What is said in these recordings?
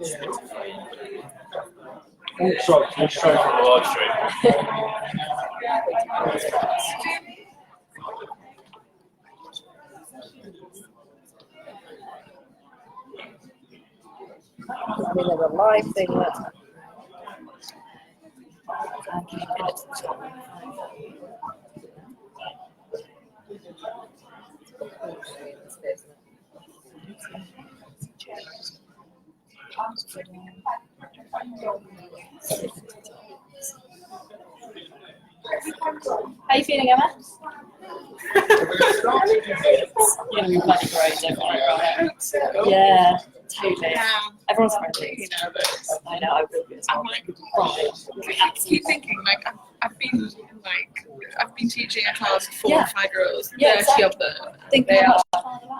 Sorry, from the live stream. I mean, there's a live thing that. How are you feeling, Emma? You're gonna be bloody great, don't worry about it. Yeah, totally. Everyone's friendly. I know, I will be as well. I keep thinking, like, I've been teaching a class of 4 and 5 girls, 30 of them. They are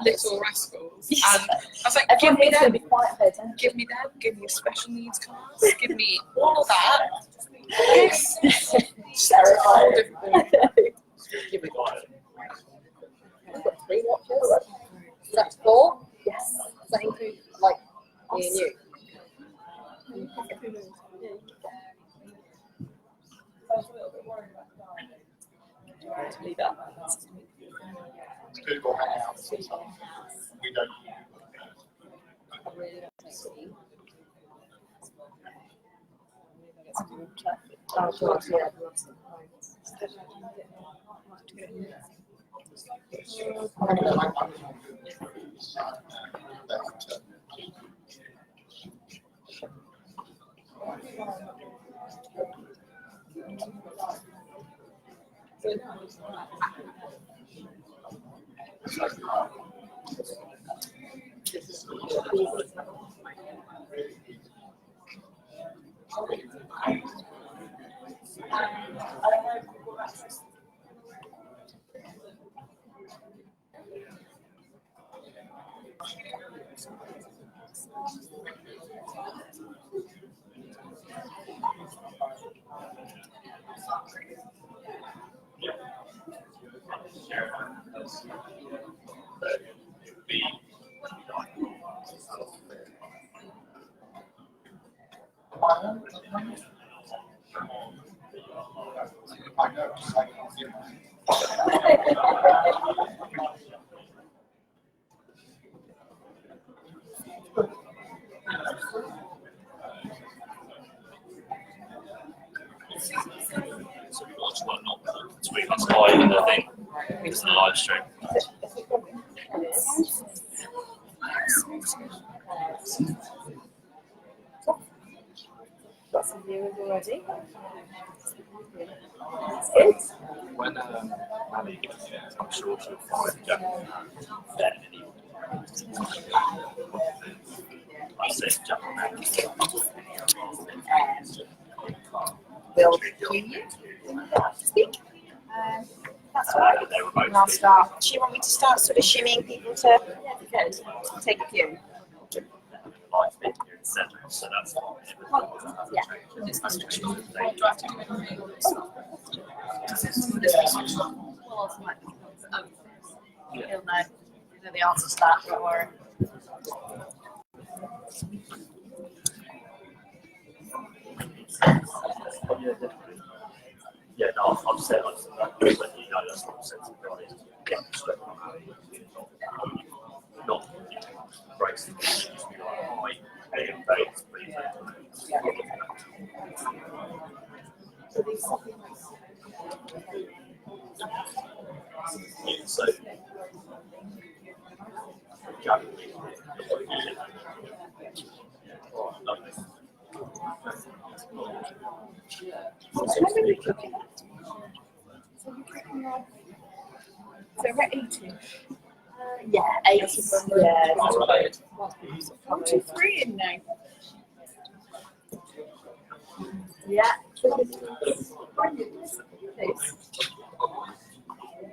little rascals. Yes. And I was like, give me them, give me a special needs class, give me all of that. Yes. Terrifying. Give me one. I've got 3 watches. That's 4? Yes. Does that include, like, me and you? Leave that. People hang out. We don't. I really don't think oh, sure, yeah. So we've got one not between us live and the thing. It's the live stream. Got some viewers already. When Ali gets here, I'm sure she'll find Jack then I said Jack. Will you speak? That's all right. And I'll start. Do you want me to start sort of shimmying people to take a cue? So that's Yeah. He'll know the answer to that, don't worry. Yeah, no, I've said that, but you know that's not sensible, right? Yeah, straight on. Not bracing, just be like, hey, thanks, please. Yeah, so, lovely. So we're at 80. Yeah, 80. Yeah. 1, 2, 3 in now. Yeah.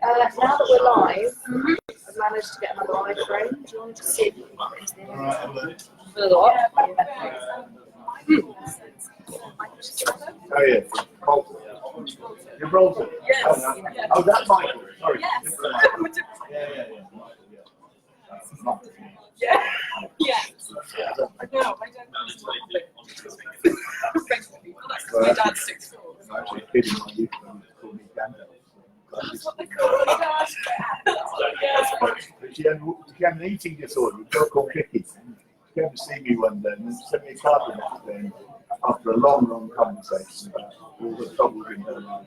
Now that we're live, I've managed to get another iPhone. Do you want to see if you can get into the another what? Oh yeah, Gibraltar. Yes. Oh, that's Michael. Sorry. Yes. Yeah. Yeah. Yeah. Yeah. No, I don't. My dad's 6'4". Actually, a kid in my youth called me Gandalf. That's what they call me, Dad. She had an eating disorder, a girl called Vicky. She came to see me one day and sent me a card the next day after a long conversation about all the troubles in her life.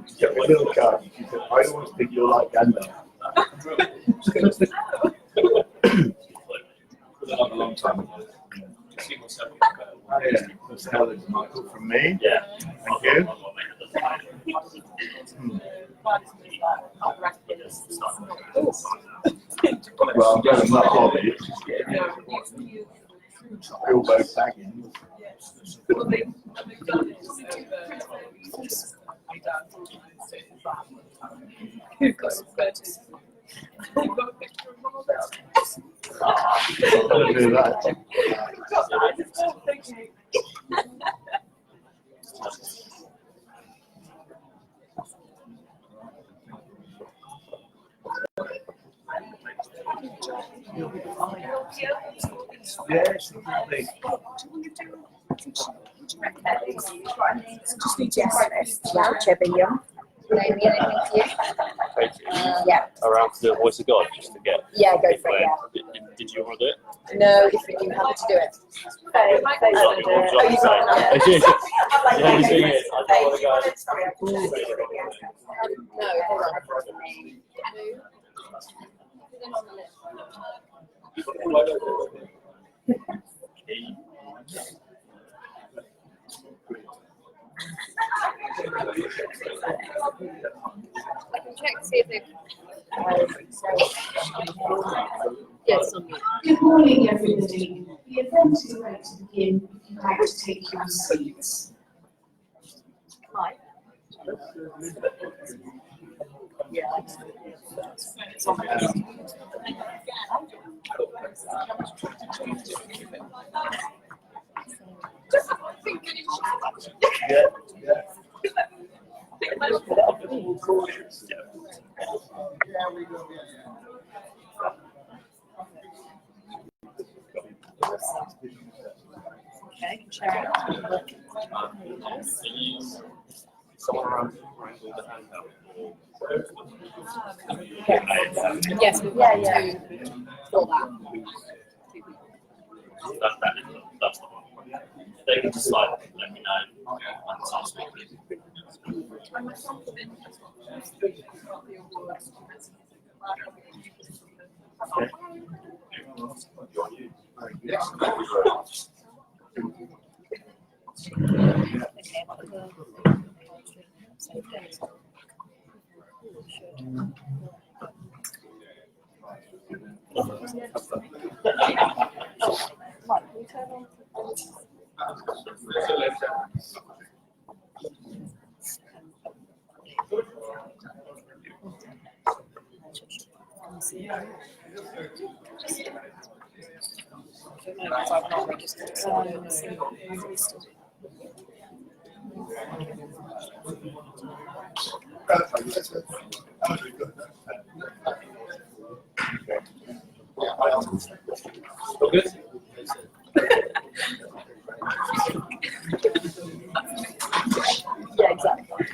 She sent me a little card and she said, I always think you're like Gandalf. A long time ago. Oh, yeah. That's how it's Michael from me. Yeah. Thank you. Well, I'm going to my hobby. Elbow bagging. Who've got some photos? I'm going to do that. Yes, lovely. Just need to yes, whichever you. Layne, anything for you? Thank you. Yeah. Around to the voice of God, just to get. Yeah, go for it. Did you want to do it? No, if you happy to do it. Oh, you yeah, you see it. I don't want to go. No, hold on. I can check to see if they've. Yes, on mute. Good morning, everybody. The event is about to begin. If you'd like to take your seats. Hi. Yeah. Okay, share it. Someone around the handheld. Yes, we've got two for that. That's the one. They can just like let me know and start speaking. I've not registered, so I'm registered. All good? Yeah, exactly.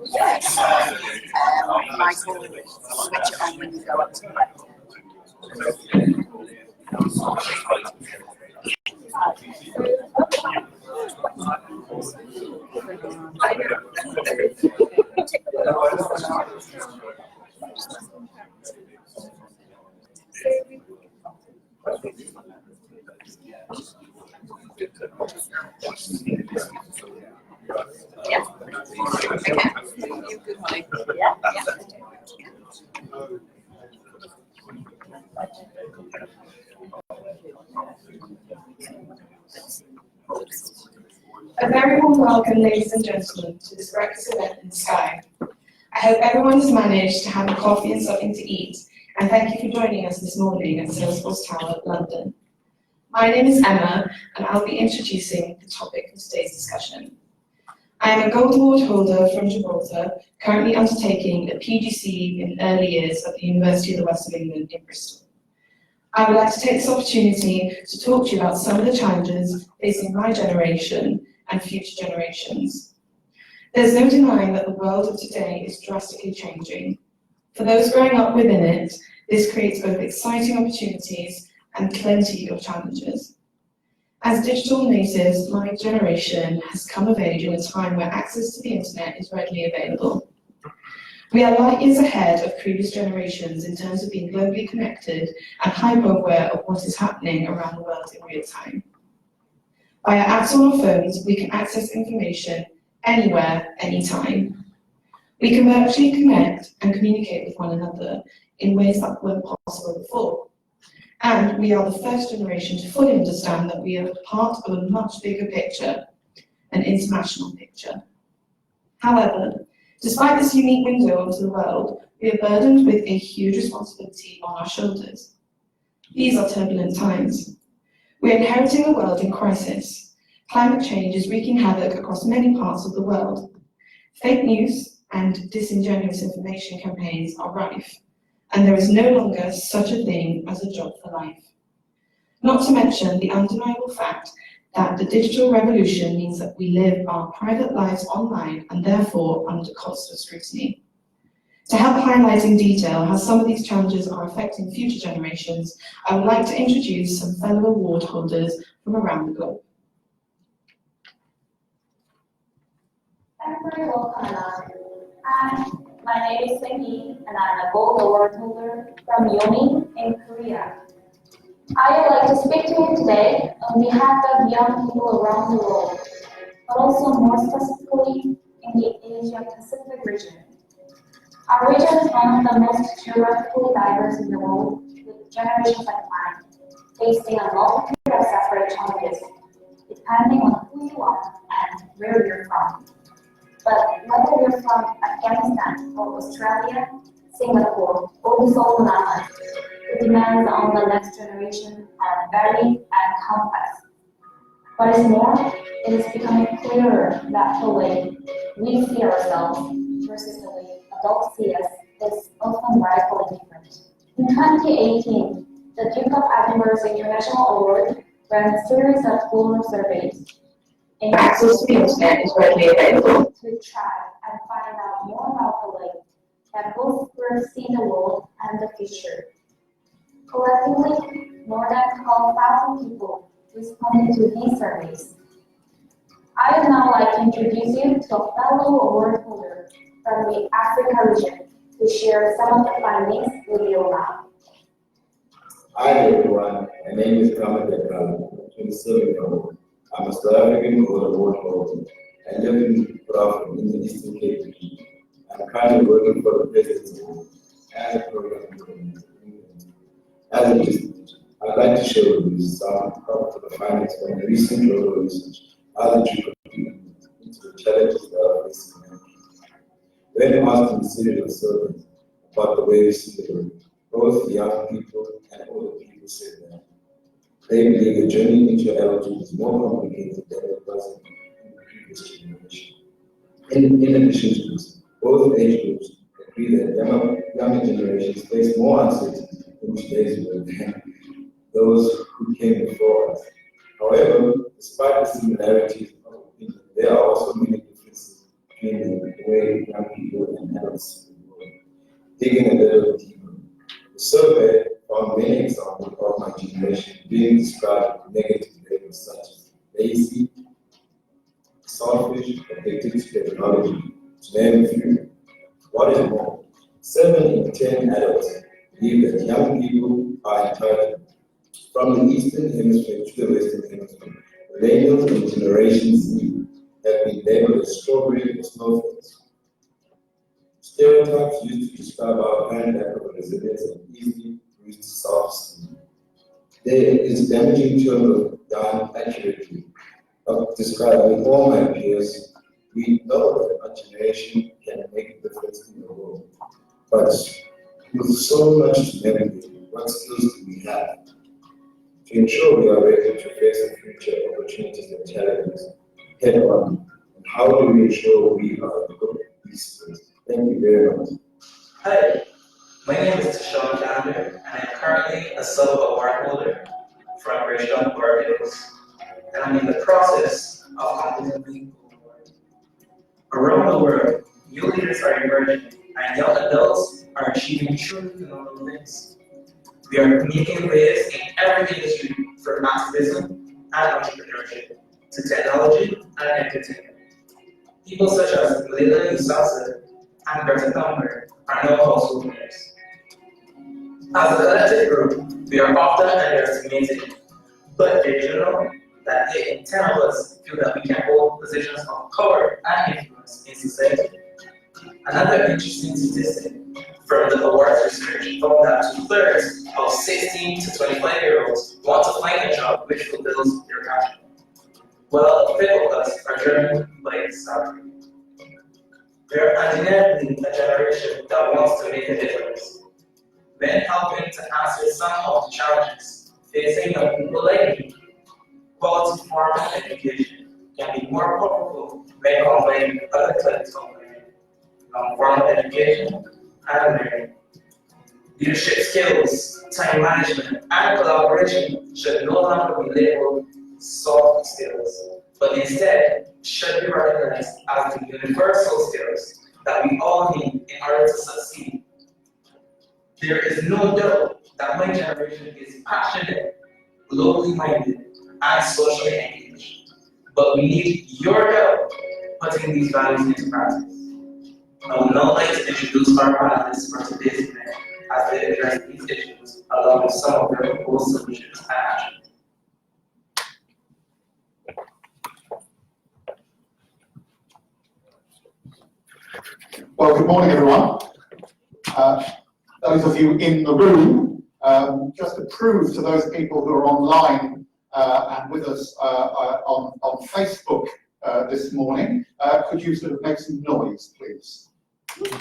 Yes. Michael, switch it on when you go up to the left. Yeah. Okay. You good, honey? Yeah. A very warm welcome, ladies and gentlemen, to this breakfast event in the sky. I hope everyone has managed to have a coffee and something to eat, and thank you for joining us this morning at Salesforce Tower, London. My name is Emma, and I'll be introducing the topic of today's discussion. I am a Gold Award holder from Gibraltar, currently undertaking a PGCE in early years at the University of the West of England in Bristol. I would like to take this opportunity to talk to you about some of the challenges facing my generation and future generations. There's no denying that the world of today is drastically changing. For those growing up within it, this creates both exciting opportunities and plenty of challenges. As digital natives, my generation has come of age in a time where access to the internet is readily available. We are light years ahead of previous generations in terms of being globally connected and hyper-aware of what is happening around the world in real time. Via apps on our phones, we can access information anywhere, anytime. We can virtually connect and communicate with one another in ways that weren't possible before. And we are the first generation to fully understand that we are part of a much bigger picture, an international picture. However, despite this unique window onto the world, we are burdened with a huge responsibility on our shoulders. These are turbulent times. We are inheriting a world in crisis. Climate change is wreaking havoc across many parts of the world. Fake news and disingenuous information campaigns are rife, and there is no longer such a thing as a job for life. Not to mention the undeniable fact that the digital revolution means that we live our private lives online and therefore under constant scrutiny. To help highlight in detail how some of these challenges are affecting future generations, I would like to introduce some fellow award holders from around the globe. Very welcome, Layne. Hi, my name is Layne, and I'm a Gold Award holder from Yongin in Korea. I would like to speak to you today on behalf of young people around the world, but also more specifically in the Asia-Pacific region. Our region is one of the most geographically diverse in the world, with generations like mine, facing a multitude of separate challenges, depending on who you are and where you're from. But whether you're from Afghanistan or Australia, Singapore, or the Solomon Islands, the demands on the next generation are varied and complex. What is more, it is becoming clearer that the way we see ourselves versus the way adults see us is often radically different. In 2018, the Duke of Edinburgh's International Award ran a series of global surveys. Access to the internet is readily available. To try and find out more about the way that both groups see the world and the future. Collectively, more than 12,000 people responded to these surveys. I would now like to introduce you to a fellow award holder from the Africa region to share some of the findings with you now. Hi everyone, my name is Edinburgh. I'm 27 years old. I'm a South African Gold Award holder. I live in Gibraltar in the Eastern Cape region. I'm currently working for the President as a program coordinator. As a listener, I'd like to share with you some of the findings from the recent global research as a contribution into the challenges that are facing humanity. When asked in a series of surveys about the way we see the world, both young people and older people said that they believe the journey into adulthood is more complicated than it was in the previous generation. In addition to this, both age groups agree that younger generations face more uncertainty in today's world than those who came came before us. However, despite the similarities of opinion, there are also many differences between the way young people and adults work. Digging a little deeper, the survey found many examples of my generation being described with negative labels such as lazy, selfish, addicted to technology, to name a few. What is more, 7 in 10 adults believe that young people are entitled. From the Eastern Hemisphere to the Western Hemisphere, millennials and Generation Z have been labeled as strawberry or snowflakes. Stereotypes used to describe our apparent lack of resilience and easily bruised self-esteem. There is a damaging term of done accurately of describing all my peers. We know that our generation can make a difference in the world, but with so much to navigate, what skills do we have to ensure we are ready to face the future opportunities and challenges head on? And how do we ensure we are good at these skills? Thank you very much. Hi, my name is Tashawn Calendar, and I'm currently a sub award holder from Rachel Barbados, and I'm in the process of completing the award. Around the world, new leaders are emerging, and young adults are achieving truly phenomenal things. We are making waves in every industry, from activism and entrepreneurship to technology and entertainment. People such as Layne and Greta Thunberg are now household names. As a collective group, we are often underestimated, but did you know that 8 in 10 of us feel that we can hold positions of power and influence in society? Another interesting statistic from the awards research found that 2/3 of 16 to 25-year-olds want to find a job which fulfills their passion, while 5 of us are driven by salary. We are undeniably a generation that wants to make a difference. When helping to answer some of the challenges facing young people like me, quality formal education can be more powerful when combined with other types of learning, non-formal education and learning. Leadership skills, time management, and collaboration should no longer be labeled soft skills, but instead should be recognized as the universal skills that we all need in order to succeed. There is no doubt that my generation is passionate, globally minded, and socially engaged, but we need your help putting these values into practice. I would now like to introduce our panelists for today's event as they address these issues along with some of their proposed solutions and actions. Well, good morning, everyone. Those of you in the room, just to prove to those people who are online and with us on Facebook this morning, could you sort of make some noise, please? And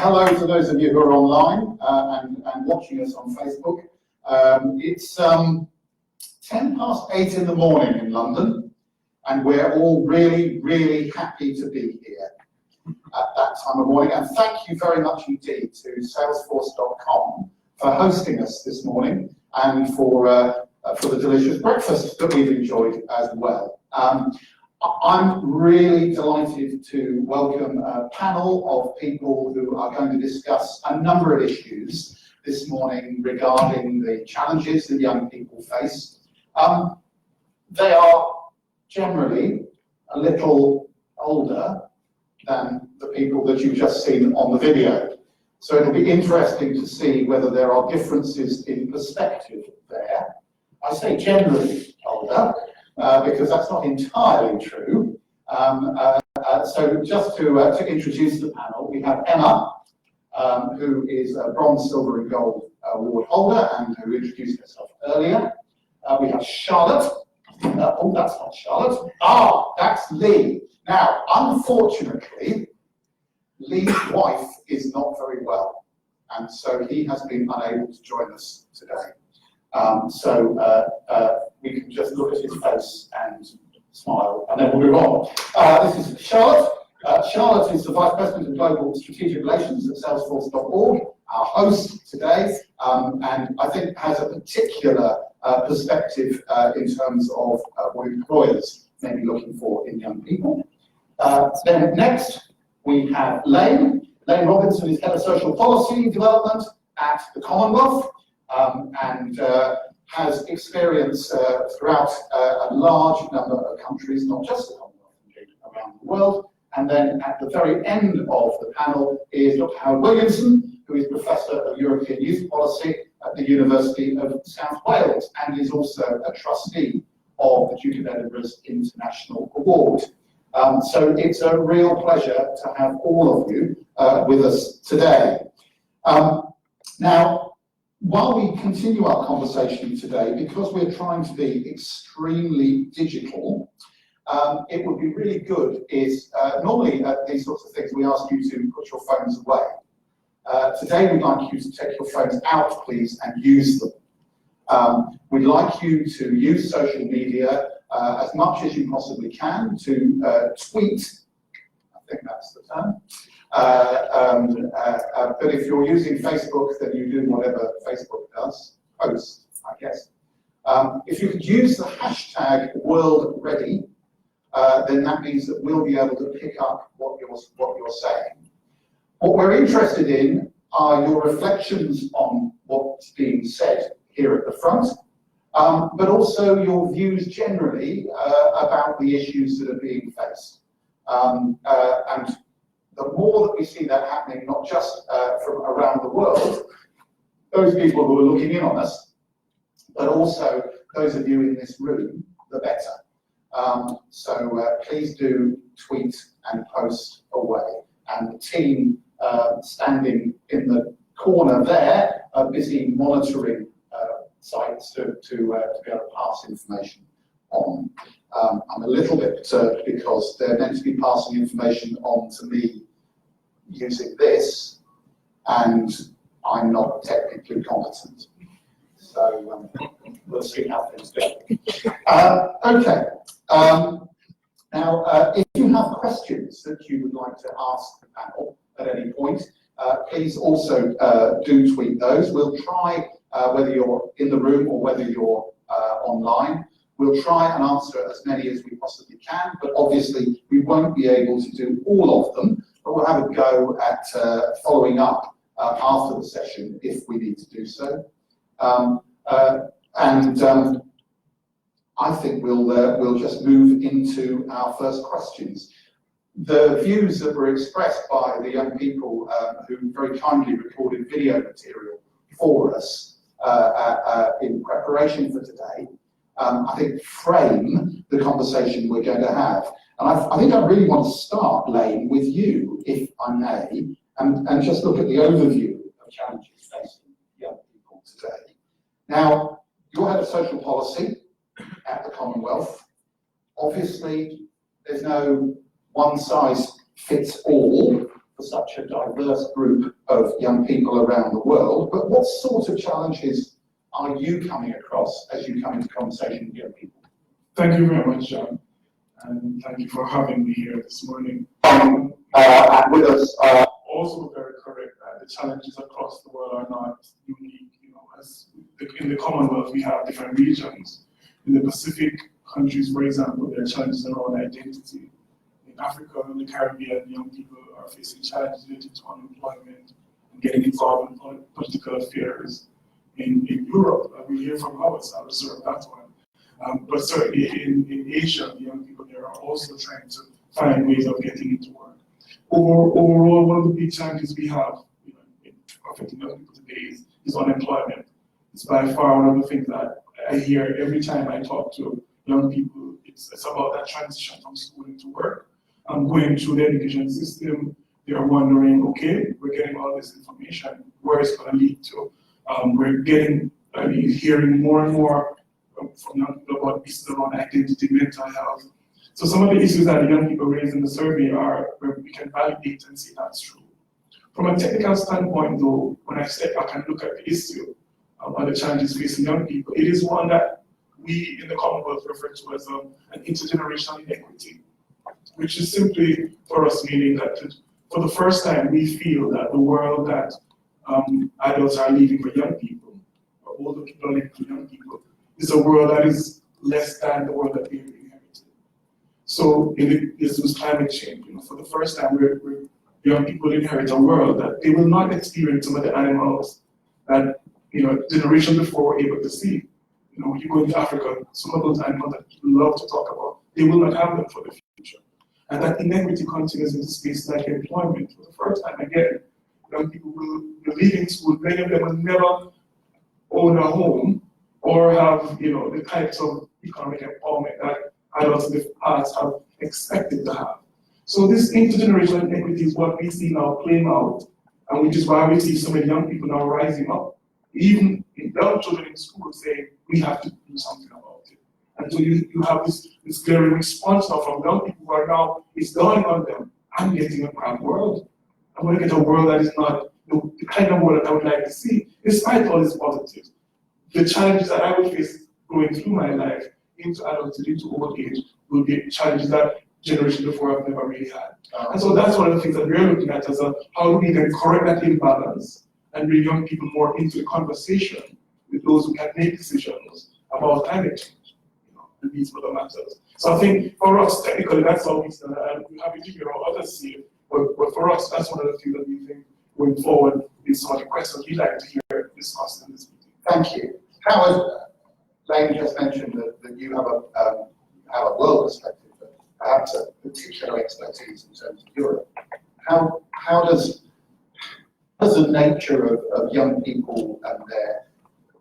hello to those of you who are online and watching us on Facebook. It's 8:10 in the morning in London, and we're all really, really happy to be here at that time of morning. And thank you very much indeed to Salesforce.com for hosting us this morning and for the delicious breakfast that we've enjoyed as well. I'm really delighted to welcome a panel of people who are going to discuss a number of issues this morning regarding the challenges that young people face. They are generally a little older than the people that you've just seen on the video. So it'll be interesting to see whether there are differences in perspective there. I say generally older, because that's not entirely true. So just to introduce the panel, we have Emma, who is a bronze, silver and gold award holder and who introduced herself earlier. We have Charlotte. Oh, that's not Charlotte. Ah, that's Lee. Now, unfortunately, Lee's wife is not very well, and so he has been unable to join us today. We can just look at his face and smile, and then we'll move on. This is Charlotte. Charlotte Charlotte is the Vice President of Global Strategic Relations at Salesforce.org, our host today, and I think has a particular perspective in terms of what employers may be looking for in young people. Then next, we have Layne. Layne Robinson is Head of Social Policy Development at the Commonwealth, and has experience throughout a large number of countries, not just the Commonwealth, indeed, around the world. And then at the very end of the panel is Dr. Howard Williamson, who is Professor of European Youth Policy at the University of South Wales, and is also a trustee of the Duke of Edinburgh's International Award. So it's a real pleasure to have all of you with us today. Now, while we continue our conversation today, because we're trying to be extremely digital, it would be really good is, normally at these sorts of things, we ask you to put your phones away. Today, we'd like you to take your phones out, please, and use them. We'd like you to use social media as much as you possibly can to tweet, I think that's the term. But if you're using Facebook, then you do whatever Facebook does, post, I guess. If you could use the hashtag #WorldReady, then that means that we'll be able to pick up what you're saying. What we're interested in are your reflections on what's being said here at the front, but also your views generally about the issues that are being faced. And the more that we see that happening, not just from around the world, those people who are looking in on us, but also those of you in this room, the better. So please do tweet and post away. And the team standing in the corner there are busy monitoring sites to be able to pass information on. I'm a little bit perturbed because they're meant to be passing information on to me using this, and I'm not technically competent. So we'll see how things go. Okay. Now, if you have questions that you would like to ask the panel at any point, please also do tweet those. We'll try, whether you're in the room or whether you're online, we'll try and answer as many as we possibly can, but obviously we won't be able to do all of them, but we'll have a go at following up after the session if we need to do so. I think we'll just move into our first questions. The views that were expressed by the young people who very kindly recorded video material for us in preparation for today, I think frame the conversation we're going to have. And I think I really want to start, Layne, with you, if I may, and just look at the overview of challenges facing young people today. Now, you're head of social policy at the Commonwealth. Obviously, there's no one-size-fits-all for such a diverse group of young people around the world, but what sort of challenges are you coming across as you come into conversation with young people? Thank you very much, John, and thank you for having me here this morning. And with us, also very correct that the challenges across the world are not unique. You know, as in the Commonwealth, we have different regions. In the Pacific countries, for example, there are challenges around identity. In Africa and the Caribbean, young people are facing challenges related to unemployment and getting involved in political affairs. In Europe, we hear from others, I'll reserve that one. But certainly in Asia, the young people there are also trying to find ways of getting into work. Overall, one of the big challenges we have affecting young people today is unemployment. It's by far one of the things that I hear every time I talk to young people. It's about that transition from school into work. Going through the education system, they are wondering, okay, we're getting all this information, where it's going to lead to. We're getting, hearing more and more from young people about issues around identity, mental health. So some of the issues that the young people raise in the survey are where we can validate and see that's true. From a technical standpoint, though, when I step back and look at the issue of the challenges facing young people, it is one that we in the Commonwealth refer to as an intergenerational inequity. which is simply for us meaning that for the first time we feel that the world that adults are leaving for young people, or older people are leaving for young people, is a world that is less than the world that we inherited. So this was climate change. For the first time, young people inherit a world that they will not experience some of the animals that generations before were able to see. You go into Africa, some of those animals that people love to talk about, they will not have them for the future. And that inequity continues into spaces like employment. For the first time again, young people will be leaving school, many of them will never own a home or have the types of economic empowerment that adults in the past have expected to have. So this intergenerational inequity is what we see now playing out, and which is why we see so many young people now rising up, even young children in school saying, we have to do something about it. And so you have this glaring response now from young people who are now, it's dawning on them, I'm getting a bad world. I want to get a world that is not the kind of world that I would like to see, despite all these positives. The challenges that I will face going through my life into adulthood, into old age, will be challenges that generations before have never really had. And so that's one of the things that we're looking at as how do we then correct that imbalance and bring young people more into the conversation with those who can make decisions about climate change, and these other matters. So I think for us, technically, that's how we stand, and we're happy to hear how others see it. But for us, that's one of the things that we think going forward is some of the questions we'd like to hear discussed in this meeting. Thank you. Howard, Layne just mentioned that you have a world perspective, but perhaps a particular expertise in terms of Europe. How does the nature of young people and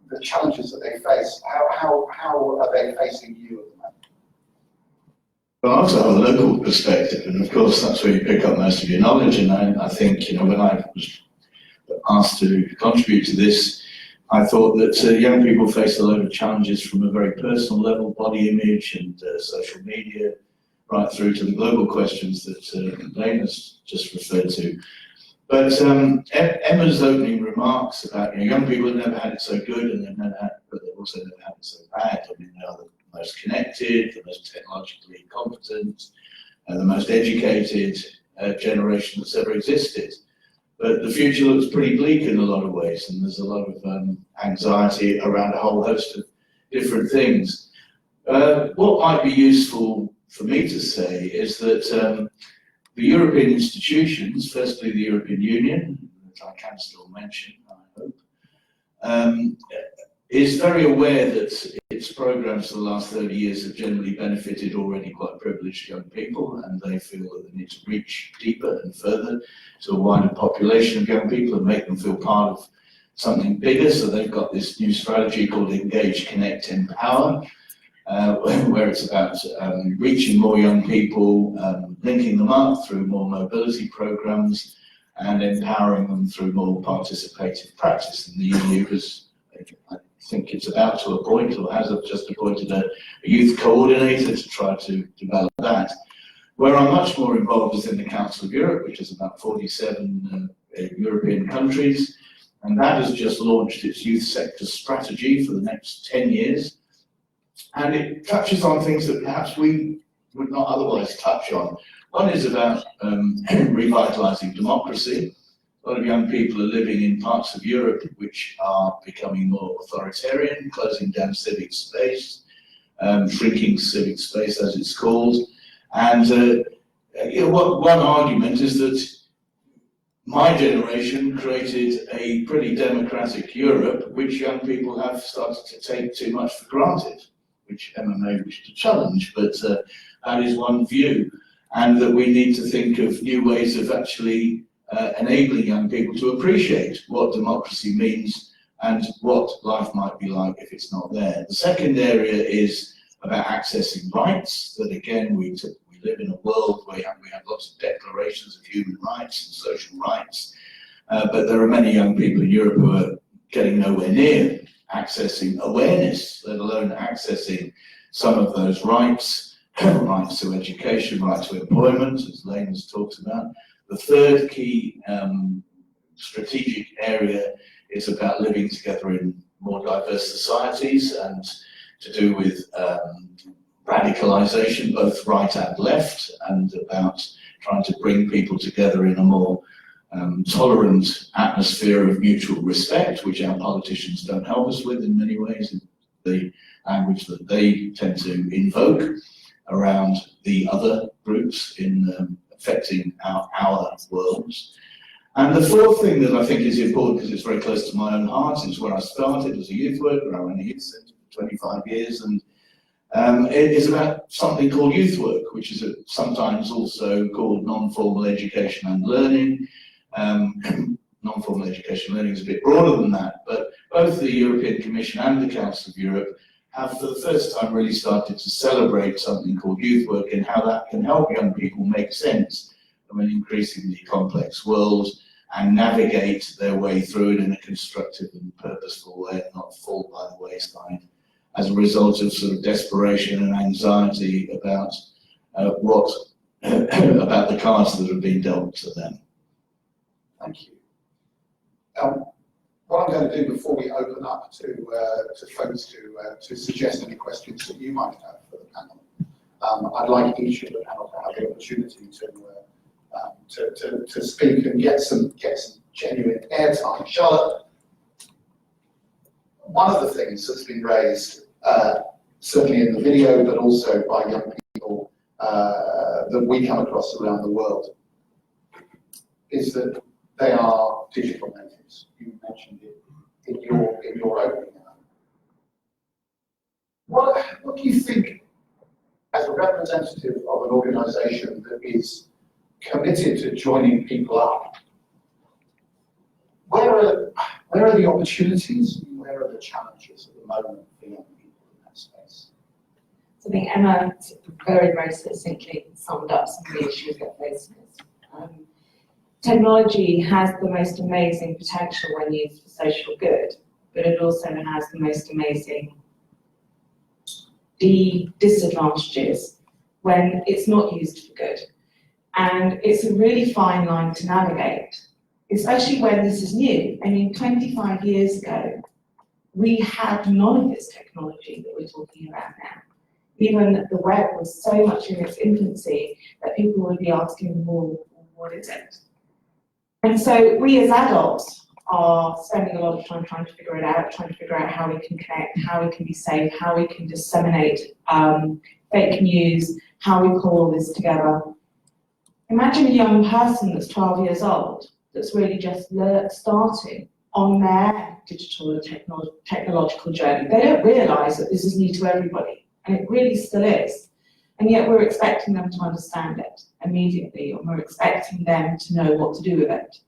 the challenges that they face, how are they facing you at the moment? Well, I also have a local perspective, and of course that's where you pick up most of your knowledge. And I think, when I was asked to contribute to this, I thought that young people face a load of challenges from a very personal level, body image and social media, right through to the global questions that Layne has just referred to. But Emma's opening remarks about young people have never had it so good, and but they've also never had it so bad. I mean, they are the most connected, the most technologically competent, and the most educated generation that's ever existed. But the future looks pretty bleak in a lot of ways, and there's a lot of anxiety around a whole host of different things. What might be useful for me to say is that the European institutions, firstly the European Union, that I can still mention, I hope, is very aware that its programs for the last 30 years have generally benefited already quite privileged young people, and they feel that they need to reach deeper and further to a wider population of young people and make them feel part of something bigger. So they've got this new strategy called Engage, Connect, Empower, where it's about reaching more young people, linking them up through more mobility programs, and empowering them through more participative practice. And the EU has, I think it's about to appoint, or has just appointed a youth coordinator to try to develop that. Where I'm much more involved is in the Council of Europe, which is about 47 European countries, and that has just launched its youth sector strategy for the next 10 years. And it touches on things that perhaps we would not otherwise touch on. One is about revitalizing democracy. A lot of young people are living in parts of Europe which are becoming more authoritarian, closing down civic space, shrinking civic space as it's called. And one argument is that my generation created a pretty democratic Europe, which young people have started to take too much for granted, which Emma may wish to challenge, but that is one view. And that we need to think of new ways of actually enabling young people to appreciate what democracy means and what life might be like if it's not there. The second area is about accessing rights, that again, we live in a world where we have lots of declarations of human rights and social rights, but there are many young people in Europe who are getting nowhere near accessing awareness, let alone accessing some of those rights, rights to education, right to employment, as Layne has talked about. The third key strategic area is about living together in more diverse societies, and to do with radicalisation, both right and left, and about trying to bring people together in a more tolerant atmosphere of mutual respect, which our politicians don't help us with in many ways, in the language that they tend to invoke around the other groups in affecting our worlds. And the fourth thing that I think is important, because it's very close to my own heart, is where I started as a youth worker. I ran a youth centre for 25 years, and it is about something called youth work, which is sometimes also called non-formal education and learning. Non-formal education learning is a bit broader than that, but both the European Commission and the Council of Europe have for the first time really started to celebrate something called youth work and how that can help young people make sense of an increasingly complex world and navigate their way through it in a constructive and purposeful way and not fall by the wayside as a result of sort of desperation and anxiety about about the cards that have been dealt to them. Thank you. What I'm going to do before we open up to folks to suggest any questions that you might have for the panel, I'd like each of the panel to have the opportunity to speak and get some genuine airtime. Charlotte, one of the things that's been raised, certainly in the video, but also by young people that we come across around the world, is that they are digital natives. You mentioned it in your opening. What do you think, as a representative of an organisation that is committed to joining people up, where are the opportunities and where are the challenges at the moment for young people in that space? So I think Emma very, very succinctly summed up some of the issues that face us. Technology has the most amazing potential when used for social good, but it also has the most amazing disadvantages when it's not used for good. And it's a really fine line to navigate, especially when this is new. I mean, 25 years ago, we had none of this technology that we're talking about now. Even the web was so much in its infancy that people would be asking, well, what is it? And so we as adults are spending a lot of time trying to figure it out, trying to figure out how we can connect, how we can be safe, how we can disseminate fake news, how we pull all this together. Imagine a young person that's 12 years old that's really just starting on their digital and technological journey. They don't realise that this is new to everybody, and it really still is. And yet we're expecting them to understand it immediately, and we're expecting them to know what to do with it.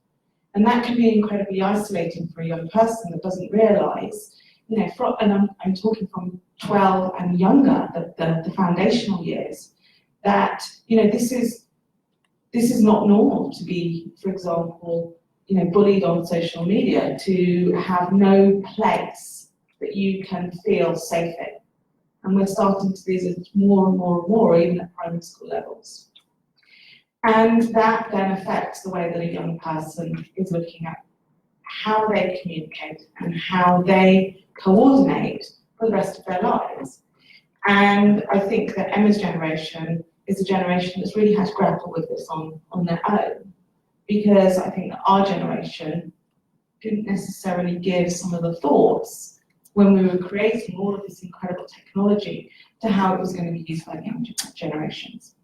And that can be incredibly isolating for a young person that doesn't realise, and I'm talking from 12 and younger, the foundational years, that this is not normal to be, for example, bullied on social media, to have no place that you can feel safe in. And we're starting to see this more and more and more, even at primary school levels. And that then affects the way that a young person is looking at how they communicate and how they coordinate for the rest of their lives. And I think that Emma's generation is a generation that's really had to grapple with this on their own, because I think that our generation didn't necessarily give some of the thoughts when we were creating all of this incredible technology to how it was going to be used by the young generations.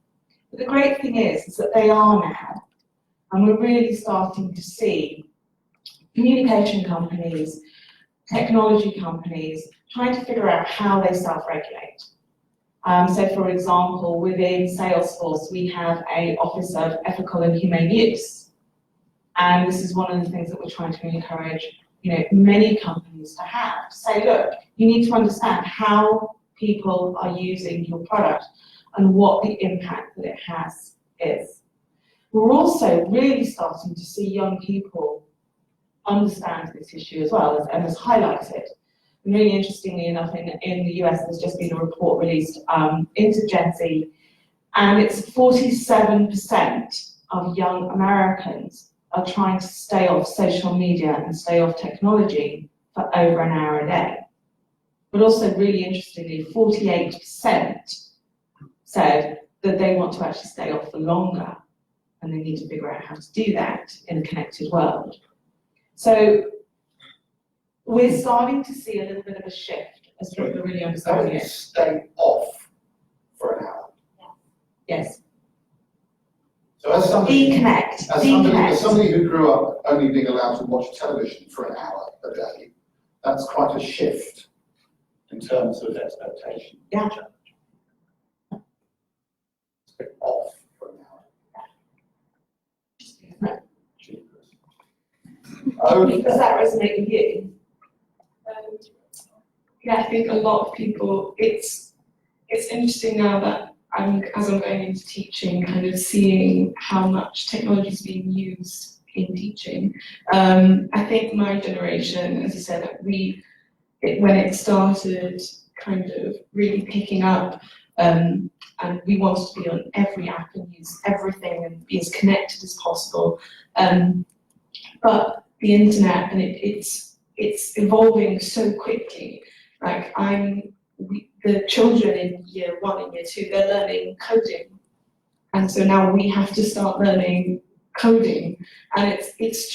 But the great thing is that they are now, and we're really starting to see communication companies, technology companies, trying to figure out how they self-regulate. So for example, within Salesforce, we have an Office of Ethical and Humane Use. And this is one of the things that we're trying to encourage many companies to have. To say, look, you need to understand how people are using your product and what the impact that it has is. We're also really starting to see young people understand this issue as well, as Emma's highlighted. And really interestingly enough, in the US, there's just been a report released into Gen Z, and it's 47% of young Americans are trying to stay off social media and stay off technology for over an hour a day. But also really interestingly, 48% said that they want to actually stay off for longer, and they need to figure out how to do that in a connected world. So we're starting to see a little bit of a shift as people are really understanding it. Stay off for an hour. Yes. So as somebody, Deconnect. as somebody who grew up only being allowed to watch television for an hour a day, that's quite a shift in terms of expectation. Yeah. Stay off for an hour. Okay. Does that resonate with you? Yeah, I think a lot of people, it's interesting now that as I'm going into teaching, kind of seeing how much technology is being used in teaching. I think my generation, as you said, when it started kind of really picking up, and we wanted to be on every app and use everything and be as connected as possible. But the internet, and it's evolving so quickly. Like the children in year 1 and year 2, they're learning coding, and so now we have to start learning coding, and it's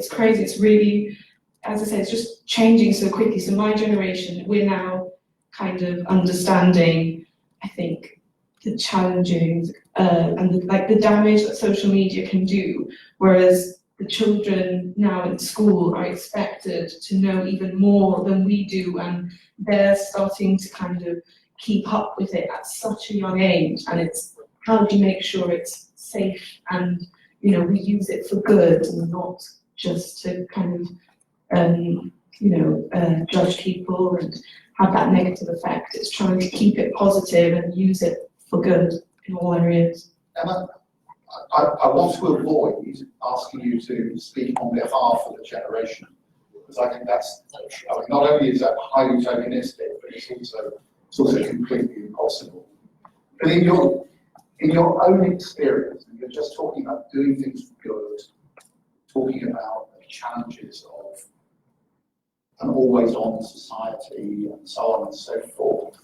crazy. It's really, as I said, it's just changing so quickly. So my generation, we're now kind of understanding, I think, the challenges and the damage that social media can do, whereas the children now in school are expected to know even more than we do, and they're starting to kind of keep up with it at such a young age. And it's, how do you make sure it's safe and, you know, we use it for good and not just to kind of, judge people and have that negative effect. It's trying to keep it positive and use it for good in all areas. Emma, I want to avoid asking you to speak on behalf of the generation, because I think that's, not only is that highly tokenistic, but it's also completely impossible. But in your own experience, and you're just talking about doing things for good, talking about the challenges of an always-on society and so on and so forth.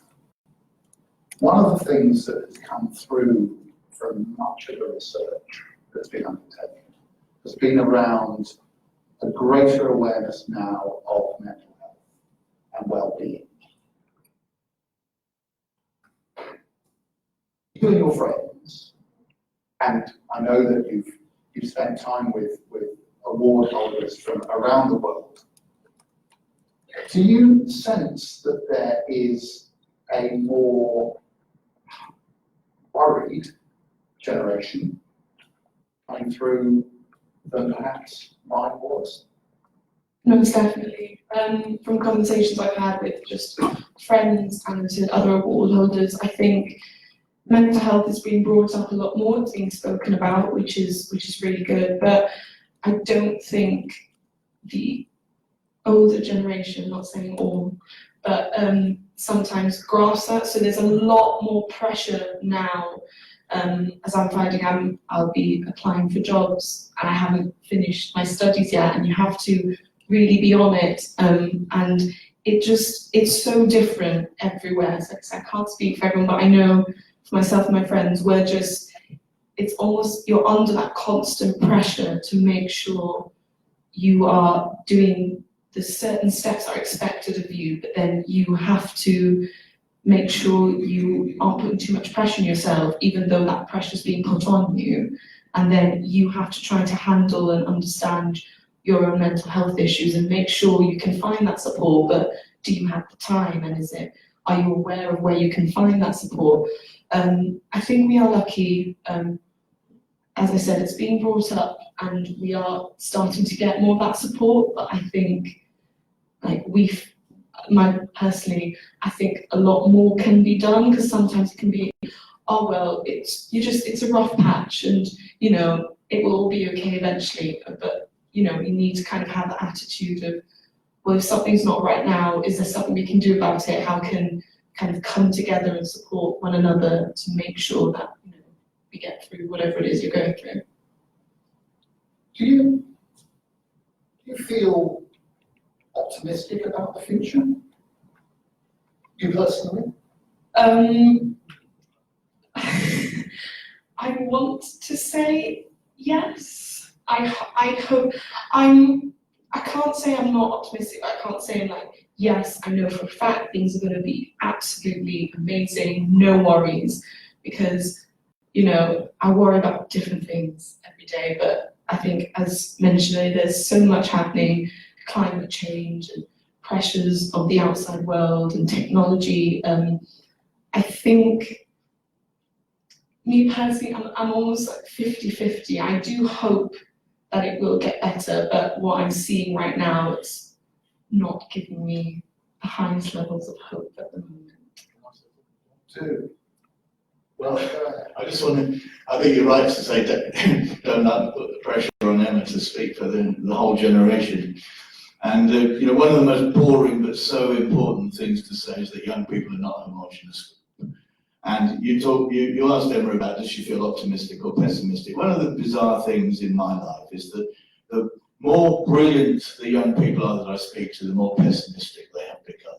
One of the things that has come through from much of the research that's been undertaken has been around a greater awareness now of mental health and well-being. You and your friends, and I know that you've spent time with award holders from around the world. Do you sense that there is a more worried generation coming through than perhaps mine was? Most definitely. From conversations I've had with just friends and to other award holders, I think mental health is being brought up a lot more. It's being spoken about, which is really good. But I don't think the older generation, not saying all, but sometimes grasp that. So there's a lot more pressure now. As I'm finding, I'll be applying for jobs and I haven't finished my studies yet, and you have to really be on it. And it's so different everywhere. So I can't speak for everyone, but I know for myself and my friends, it's almost, you're under that constant pressure to make sure you are doing the certain steps are expected of you, but then you have to make sure you aren't putting too much pressure on yourself, even though that pressure is being put on you. And then you have to try to handle and understand your own mental health issues and make sure you can find that support, but do you have the time, and are you aware of where you can find that support? I think we are lucky, as I said, it's being brought up and we are starting to get more of that support, but I think personally, I think a lot more can be done, because sometimes it can be, oh well, it's a rough patch and it will all be okay eventually, but you need to kind of have the attitude of, well, if something's not right now, is there something we can do about it? How can kind of come together and support one another to make sure that we get through whatever it is you're going through. Do you feel optimistic about the future? You personally? I want to say yes. I hope I can't say I'm not optimistic. I can't say I'm like, yes, I know for a fact things are going to be absolutely amazing, no worries, because, you know, I worry about different things every day. But I think, as mentioned earlier, there's so much happening, climate change and pressures of the outside world and technology. I think, me personally, I'm almost like 50-50. I do hope that it will get better, but what I'm seeing right now, it's not giving me the highest levels of hope at the moment. Well, I just want to, I think you're right to say that don't put the pressure on Emma to speak for the whole generation. And you know, one of the most boring but so important things to say is that young people are not homogenous. And you asked Emma about, does she feel optimistic or pessimistic? One of the bizarre things in my life is that the more brilliant the young people are that I speak to, the more pessimistic they have become.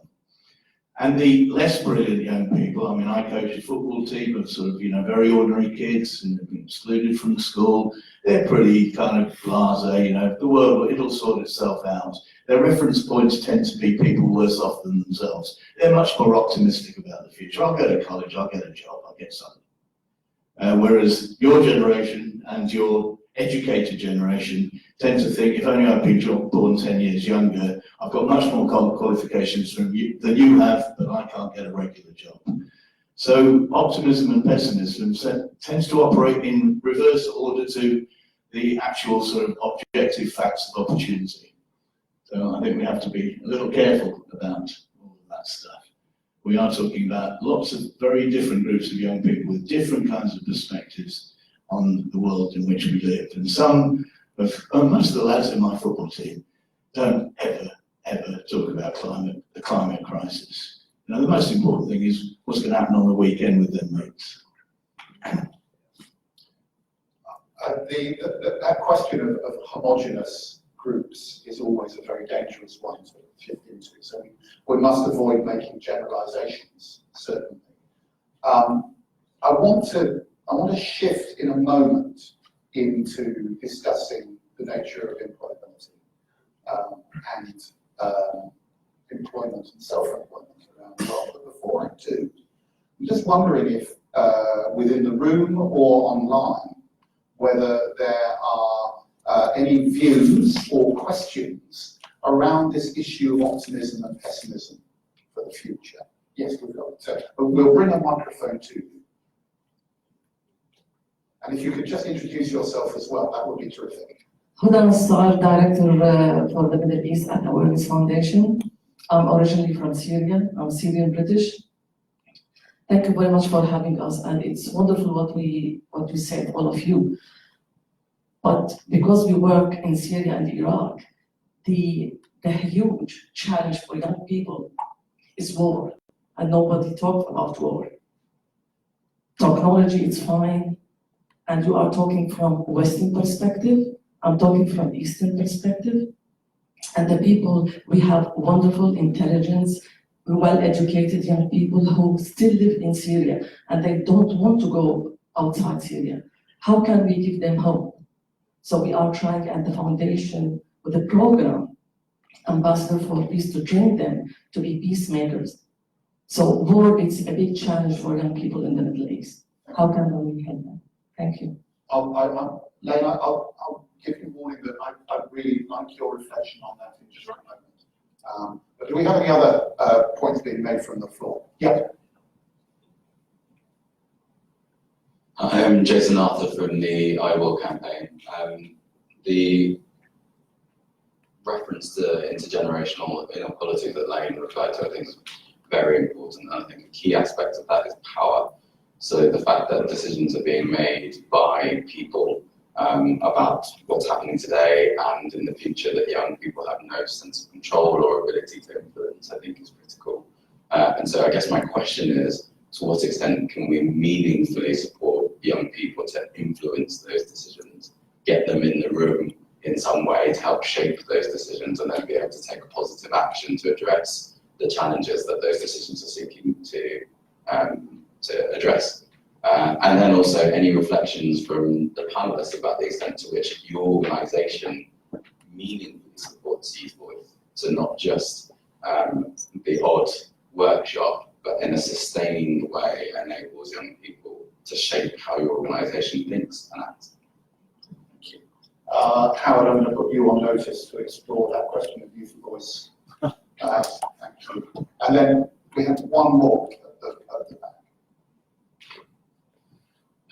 And the less brilliant young people, I mean, I coach a football team of sort of, you know, very ordinary kids and have been excluded from school. They're pretty kind of blasé, you know, the world, it'll sort itself out. Their reference points tend to be people worse off than themselves. They're much more optimistic about the future. I'll go to college, I'll get a job, I'll get something. Whereas your generation and your educated generation tend to think, if only I'd been born 10 years younger, I've got much more qualifications than you have, but I can't get a regular job. So optimism and pessimism tends to operate in reverse order to the actual sort of objective facts of opportunity. So I think we have to be a little careful about all of that stuff. We are talking about lots of very different groups of young people with different kinds of perspectives on the world in which we live. And most of the lads in my football team don't ever talk about the climate crisis. You know, the most important thing is what's going to happen on the weekend with their mates. That question of homogenous groups is always a very dangerous one to fit into. So we must avoid making generalizations, certainly. I want to shift in a moment into discussing the nature of employability and employment and self-employment around the world. But before I do, I'm just wondering if within the room or online, whether there are any views or questions around this issue of optimism and pessimism for the future. Yes, we've got we'll bring a microphone to you. And if you could just introduce yourself as well, that would be terrific. Huda Nassar, Director for the Middle East at Awareness Foundation. I'm originally from Syria. I'm Syrian British. Thank you very much for having us, and it's wonderful what we said, all of you. But because we work in Syria and Iraq, the huge challenge for young people is war, and nobody talks about war. Technology is fine, and you are talking from Western perspective. I'm talking from Eastern perspective. And the people, we have wonderful, intelligence, well-educated young people who still live in Syria, and they don't want to go outside Syria. How can we give them hope? So we are trying at the foundation with a program, Ambassador for Peace, to train them to be peacemakers. So war is a big challenge for young people in the Middle East. How can we help them? Thank you. Layne, I'll give you warning that I'd really like your reflection on that in just a moment. But do we have any other points being made from the floor? Yeah. I'm Jason Arthur from the I Will campaign. The reference to intergenerational inequality that Layne referred to, I think, is very important. And I think a key aspect of that is power. So the fact that decisions are being made by people about what's happening today and in the future, that young people have no sense of control or ability to influence, I think is critical. And so I guess my question is, to what extent can we meaningfully support young people to influence those decisions, get them in the room in some way to help shape those decisions, and then be able to take a positive action to address the challenges that those decisions are seeking to address? And then also any reflections from the panelists about the extent to which your organisation meaningfully supports youth voice. So not just the odd workshop, but in a sustained way enables young people to shape how your organisation thinks and acts. Thank you. Howard, I'm going to put you on notice to explore that question of youth voice. Thank you. And then we have one more at the back.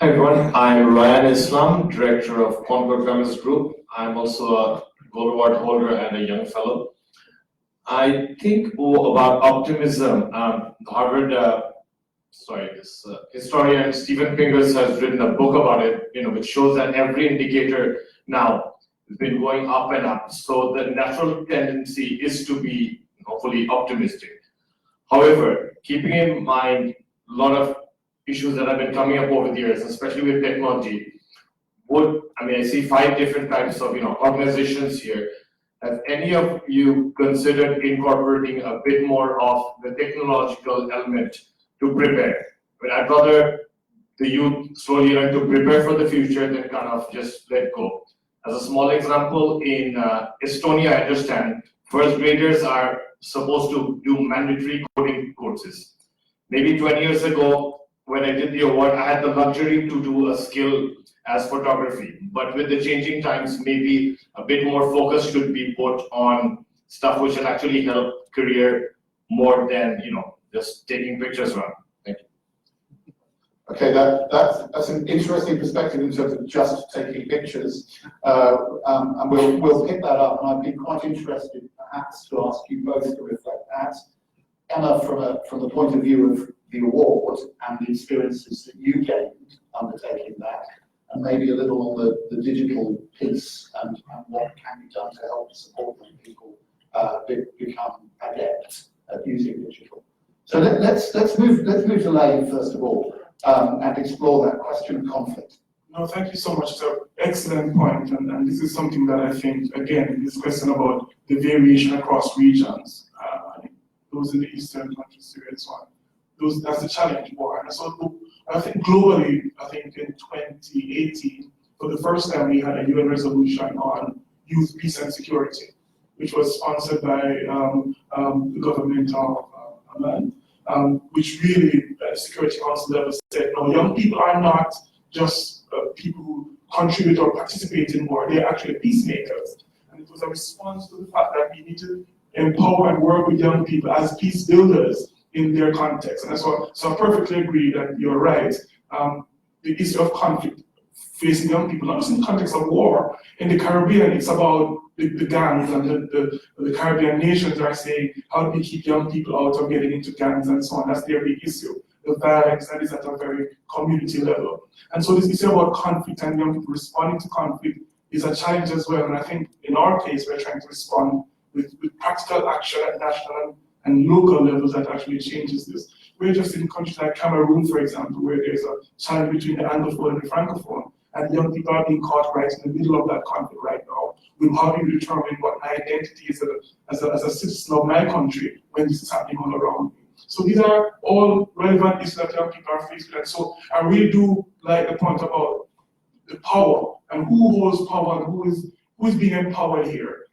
Hi everyone, I'm Ryan Islam, Director of Concord Feminist Group. I'm also a Gold Award holder and a Young Fellow. I think about optimism. Harvard, historian Steven Pinker's has written a book about it, which shows that every indicator now has been going up and up. So the natural tendency is to be hopefully optimistic. However, keeping in mind a lot of issues that have been coming up over the years, especially with technology, I see 5 different types of organizations here. Have any of you considered incorporating a bit more of the technological element to prepare? I'd rather the youth slowly learn to prepare for the future than kind of just let go. As a small example, in Estonia, I understand first graders are supposed to do mandatory coding courses. Maybe 20 years ago, when I did the award, I had the luxury to do a skill as photography. But with the changing times, maybe a bit more focus should be put on stuff which will actually help career more than just taking pictures around. Thank you. Okay, that's an interesting perspective in terms of just taking pictures, and we'll pick that up. And I'd be quite interested, perhaps, to ask you both to reflect that. Emma, from the point of view of the award and the experiences that you gained undertaking that, and maybe a little on the digital piece and what can be done to help support young people become adept at using digital. So let's move to Layne first of all, and explore that question of conflict. No, thank you so much. It's an excellent point, and this is something that I think, again, this question about the variation across regions, those in the eastern countries, Syria and so on. That's the challenge more. And so I think globally, I think in 2018, for the first time, we had a UN resolution on youth, peace and security, which was sponsored by the government of Lyon, which really, at the Security Council level, said, no, young people are not just people who contribute or participate in war, they're actually peacemakers. And it was a response to the fact that we need to empower and work with young people as peace builders in their context. And so I perfectly agree that you're right. The issue of conflict facing young people, not just in the context of war, in the Caribbean, it's about the gangs, and the Caribbean nations are saying, how do we keep young people out of getting into gangs and so on? That's their big issue. The violence that is at a very community level. And so this issue about conflict and young people responding to conflict is a challenge as well. And I think in our case, we're trying to respond with practical action at national and local levels that actually changes this. We're just in countries like Cameroon, for example, where there's a challenge between the Anglophone and the Francophone, and young people are being caught right in the middle of that conflict right now. With how do you determine what my identity is as a citizen of my country when this is happening all around me? So these are all relevant issues that young people are faced with. And so I really do like the point about the power and who holds power and who is being empowered here.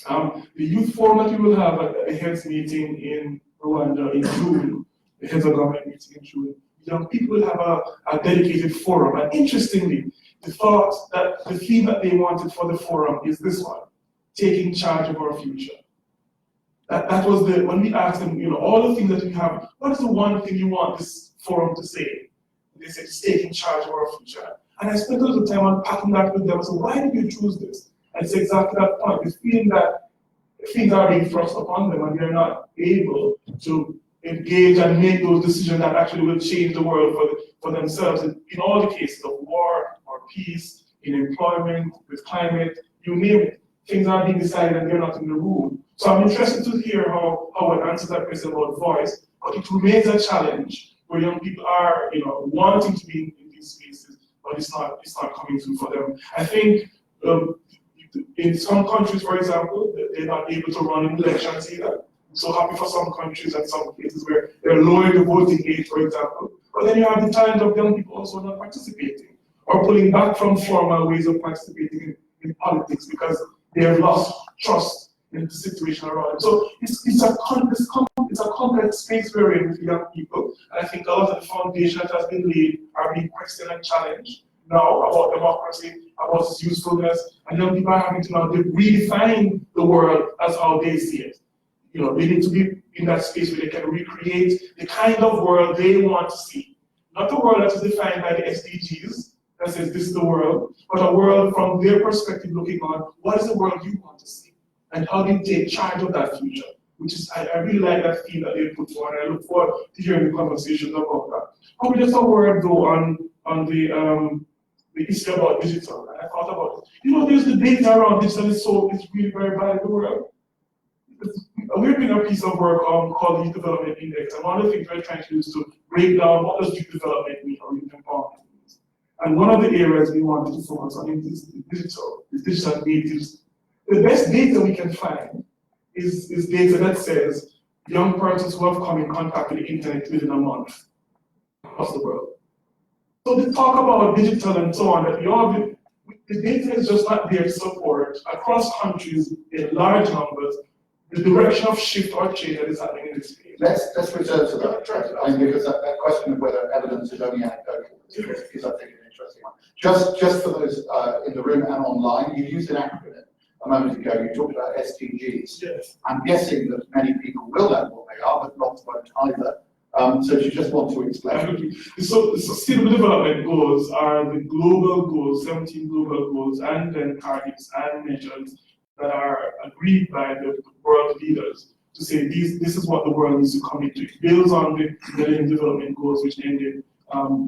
The youth forum that we will have at the heads meeting in Rwanda in June, the heads of government meeting in June, young people will have a dedicated forum. And interestingly, the theme that they wanted for the forum is this one: taking charge of our future. That was when we asked them, all the things that we have, what is the one thing you want this forum to say? And they said, it's taking charge of our future. And I spent a little time unpacking that with them. So why did you choose this? And it's exactly that point. The feeling that things are being thrust upon them and they're not able to engage and make those decisions that actually will change the world for themselves. In all the cases of war or peace, in employment, with climate, you name it, things are being decided and they're not in the room. So I'm interested to hear how it answers that question about voice, but it remains a challenge where young people are, wanting to be in these spaces, but it's not coming through for them. I think in some countries, for example, they're not able to run in elections either. I'm so happy for some countries and some places where they're lowering the voting age, for example. But then you have the challenge of young people also not participating or pulling back from formal ways of participating in politics because they have lost trust in the situation around them. So it's a complex space we're in with young people. And I think a lot of the foundations that has been laid are being questioned and challenged now about democracy, about its usefulness, and young people are having to now redefine the world as how they see it. You know, they need to be in that space where they can recreate the kind of world they want to see. Not a world that is defined by the SDGs, that says this is the world, but a world from their perspective looking on what is the world you want to see, and how do you take charge of that future, which is, I really like that theme that they put forward, and I look forward to hearing the conversations about that. Probably just a word though on the issue about digital, and I thought about it. You know, there's the data around digital is really very bad in the world. We're doing a piece of work called Youth Development Index, and one of the things we're trying to do is to break down what does youth development mean or youth empowerment means. And one of the areas we wanted to focus on is digital natives. The best data we can find is data that says young persons who have come in contact with the internet within a month across the world. So they talk about digital and so on, that the data is just not there to support across countries in large numbers the direction of shift or change that is happening in this space. Let's return to that, because that question of whether evidence is only anecdotal is, I think, an interesting one. Just for those in the room and online, you used an acronym a moment ago. You talked about SDGs. Yes. I'm guessing that many people will know what they are, but lots won't either. So do you just want to explain? So the Sustainable Development Goals are the global goals, 17 global goals, and then targets and measures that are agreed by the world leaders to say this is what the world needs to commit to. It builds on the Millennium Development Goals, which ended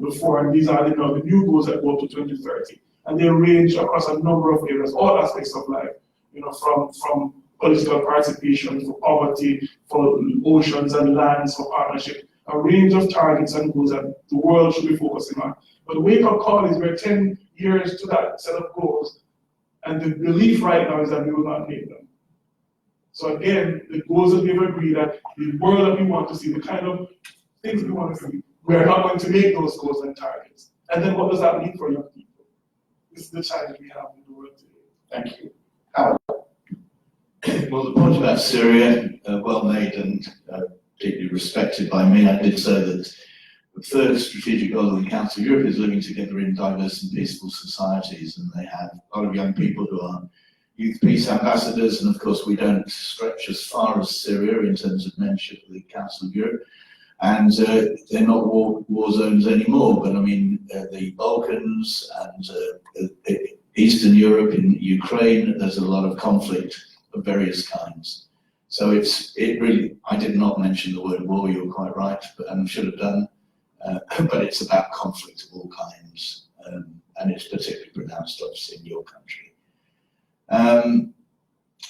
before, and these are the new goals that go up to 2030. And they range across a number of areas, all aspects of life, you know, from political participation, for poverty, for oceans and lands, for partnership, a range of targets and goals that the world should be focusing on. But the wake-up call is we're 10 years to that set of goals, and the belief right now is that we will not make them. So again, the goals that we've agreed that the world that we want to see, the kind of things we want to see, we're not going to make those goals and targets. And then what does that mean for young people? This is the challenge we have in the world today. Thank you. Well, the point about Syria, well made and deeply respected by me. I did say that the third strategic goal of the Council of Europe is living together in diverse and peaceful societies, and they have a lot of young people who are youth peace ambassadors, and of course we don't stretch as far as Syria in terms of membership of the Council of Europe, and they're not war zones anymore, but I mean the Balkans and Eastern Europe, in Ukraine, there's a lot of conflict of various kinds. So it really, I did not mention the word war, you're quite right, and should have done. But it's about conflict of all kinds, and it's particularly pronounced, obviously, in your country.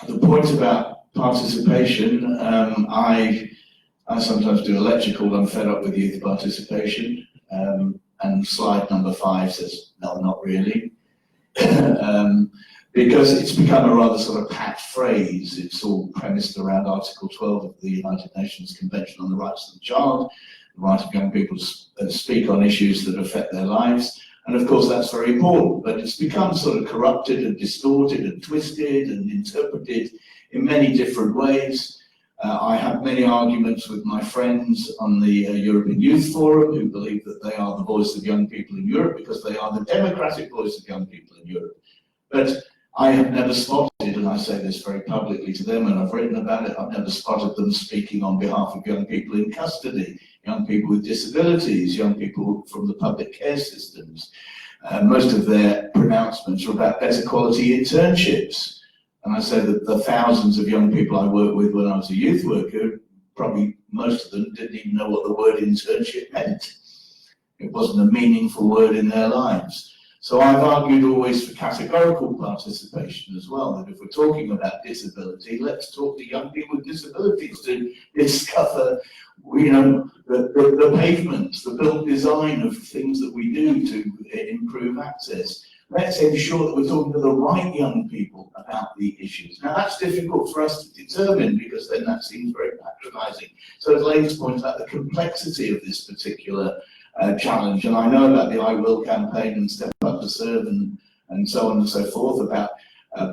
The point about participation, I sometimes do a lecture called I'm Fed Up with Youth Participation, and slide number 5 says, no, not really. Because it's become a rather sort of pat phrase. It's all premised around Article 12 of the United Nations Convention on the Rights of the Child, the right of young people to speak on issues that affect their lives. And of course that's very important, but it's become sort of corrupted and distorted and twisted and interpreted in many different ways. I have many arguments with my friends on the European Youth Forum who believe that they are the voice of young people in Europe because they are the democratic voice of young people in Europe. But I have never spotted, and I say this very publicly to them, and I've written about it, I've never spotted them speaking on behalf of young people in custody, young people with disabilities, young people from the public care systems. Most of their pronouncements are about better quality internships. And I say that the thousands of young people I worked with when I was a youth worker, probably most of them didn't even know what the word internship meant. It wasn't a meaningful word in their lives. So I've argued always for categorical participation as well, that if we're talking about disability, let's talk to young people with disabilities to discover, you know, the pavements, the built design of things that we do to improve access. Let's ensure that we're talking to the right young people about the issues. Now that's difficult for us to determine because then that seems very patronising. So as Layne's pointed out, the complexity of this particular challenge. And I know about the I Will campaign and Step Up to Serve and so on and so forth, about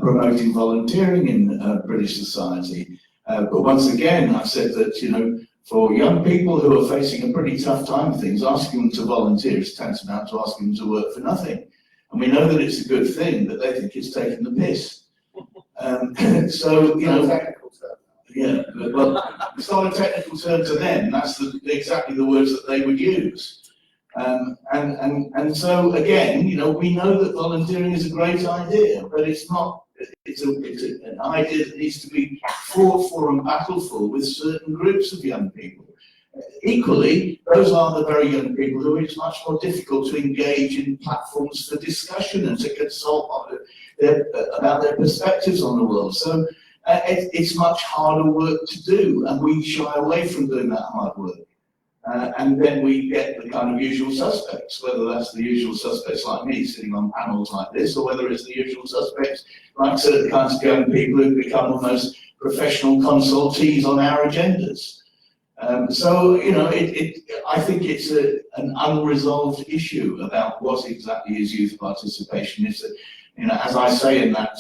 promoting volunteering in British society. But once again, I've said that, you know, for young people who are facing a pretty tough time of things, asking them to volunteer is tantamount to asking them to work for nothing. And we know that it's a good thing, but they think it's taking the piss. So, you know, yeah, well, it's not a technical term to them. That's exactly the words that they would use. And so again, you know, we know that volunteering is a great idea, but it's not. It's an idea that needs to be fought for and battled for with certain groups of young people. Equally, those are the very young people who it's much more difficult to engage in platforms for discussion and to consult about their perspectives on the world. So it's much harder work to do, and we shy away from doing that hard work. And then we get the kind of usual suspects, whether that's the usual suspects like me sitting on panels like this, or whether it's the usual suspects like certain kinds of young people who become almost professional consultees on our agendas. So, you know, I think it's an unresolved issue about what exactly is youth participation. It's, you know, as I say in that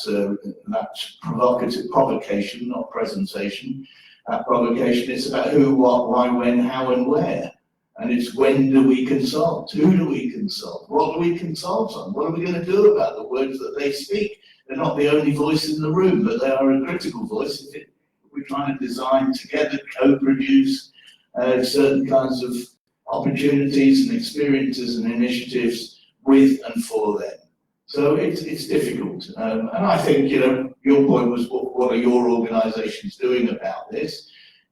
provocation, not presentation, that provocation, it's about who, what, why, when, how, and where. And it's when do we consult? Who do we consult? What do we consult on? What are we going to do about the words that they speak? They're not the only voice in the room, but they are a critical voice. If we're trying to design together, co-produce certain kinds of opportunities and experiences and initiatives with and for them. So it's difficult. And I think, you know, your point was what are your organisations doing about this?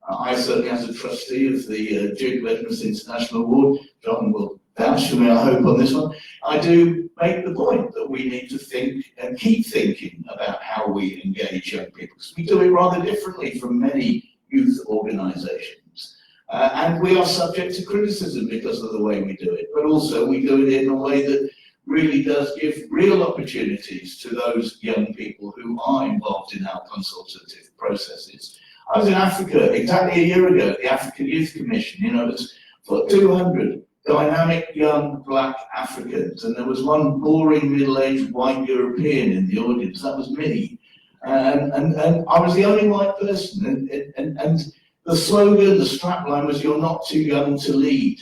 I certainly, as a trustee of the Duke of Edinburgh International Award, John will vouch for me, I hope, on this one, I do make the point that we need to think and keep thinking about how we engage young people, because we do it rather differently from many youth organisations. And we are subject to criticism because of the way we do it, but also we do it in a way that really does give real opportunities to those young people who are involved in our consultative processes. I was in Africa exactly a year ago at the African Youth Commission. You know, it's for 200 dynamic young black Africans, and there was one boring middle-aged white European in the audience. That was me, and I was the only white person. And the slogan, the strapline was "You're not too young to lead."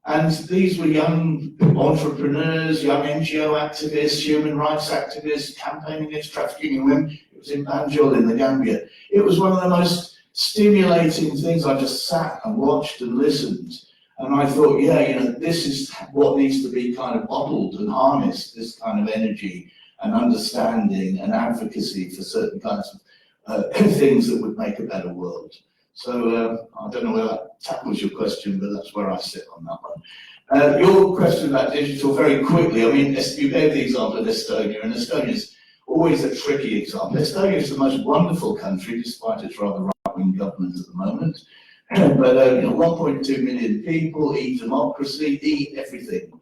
And these were young entrepreneurs, young NGO activists, human rights activists, campaigning against trafficking in women. It was in Banjul in the Gambia. It was one of the most stimulating things. I just sat and watched and listened. And I thought, yeah, you know, this is what needs to be kind of bottled and harnessed, this kind of energy and understanding and advocacy for certain kinds of things that would make a better world. So I don't know whether that tackles your question, but that's where I sit on that one. Your question about digital, very quickly, I mean, you gave the example of Estonia, and Estonia is always a tricky example. Estonia is the most wonderful country, despite its rather right-wing government at the moment. But you know, 1.2 million people, e-democracy, everything.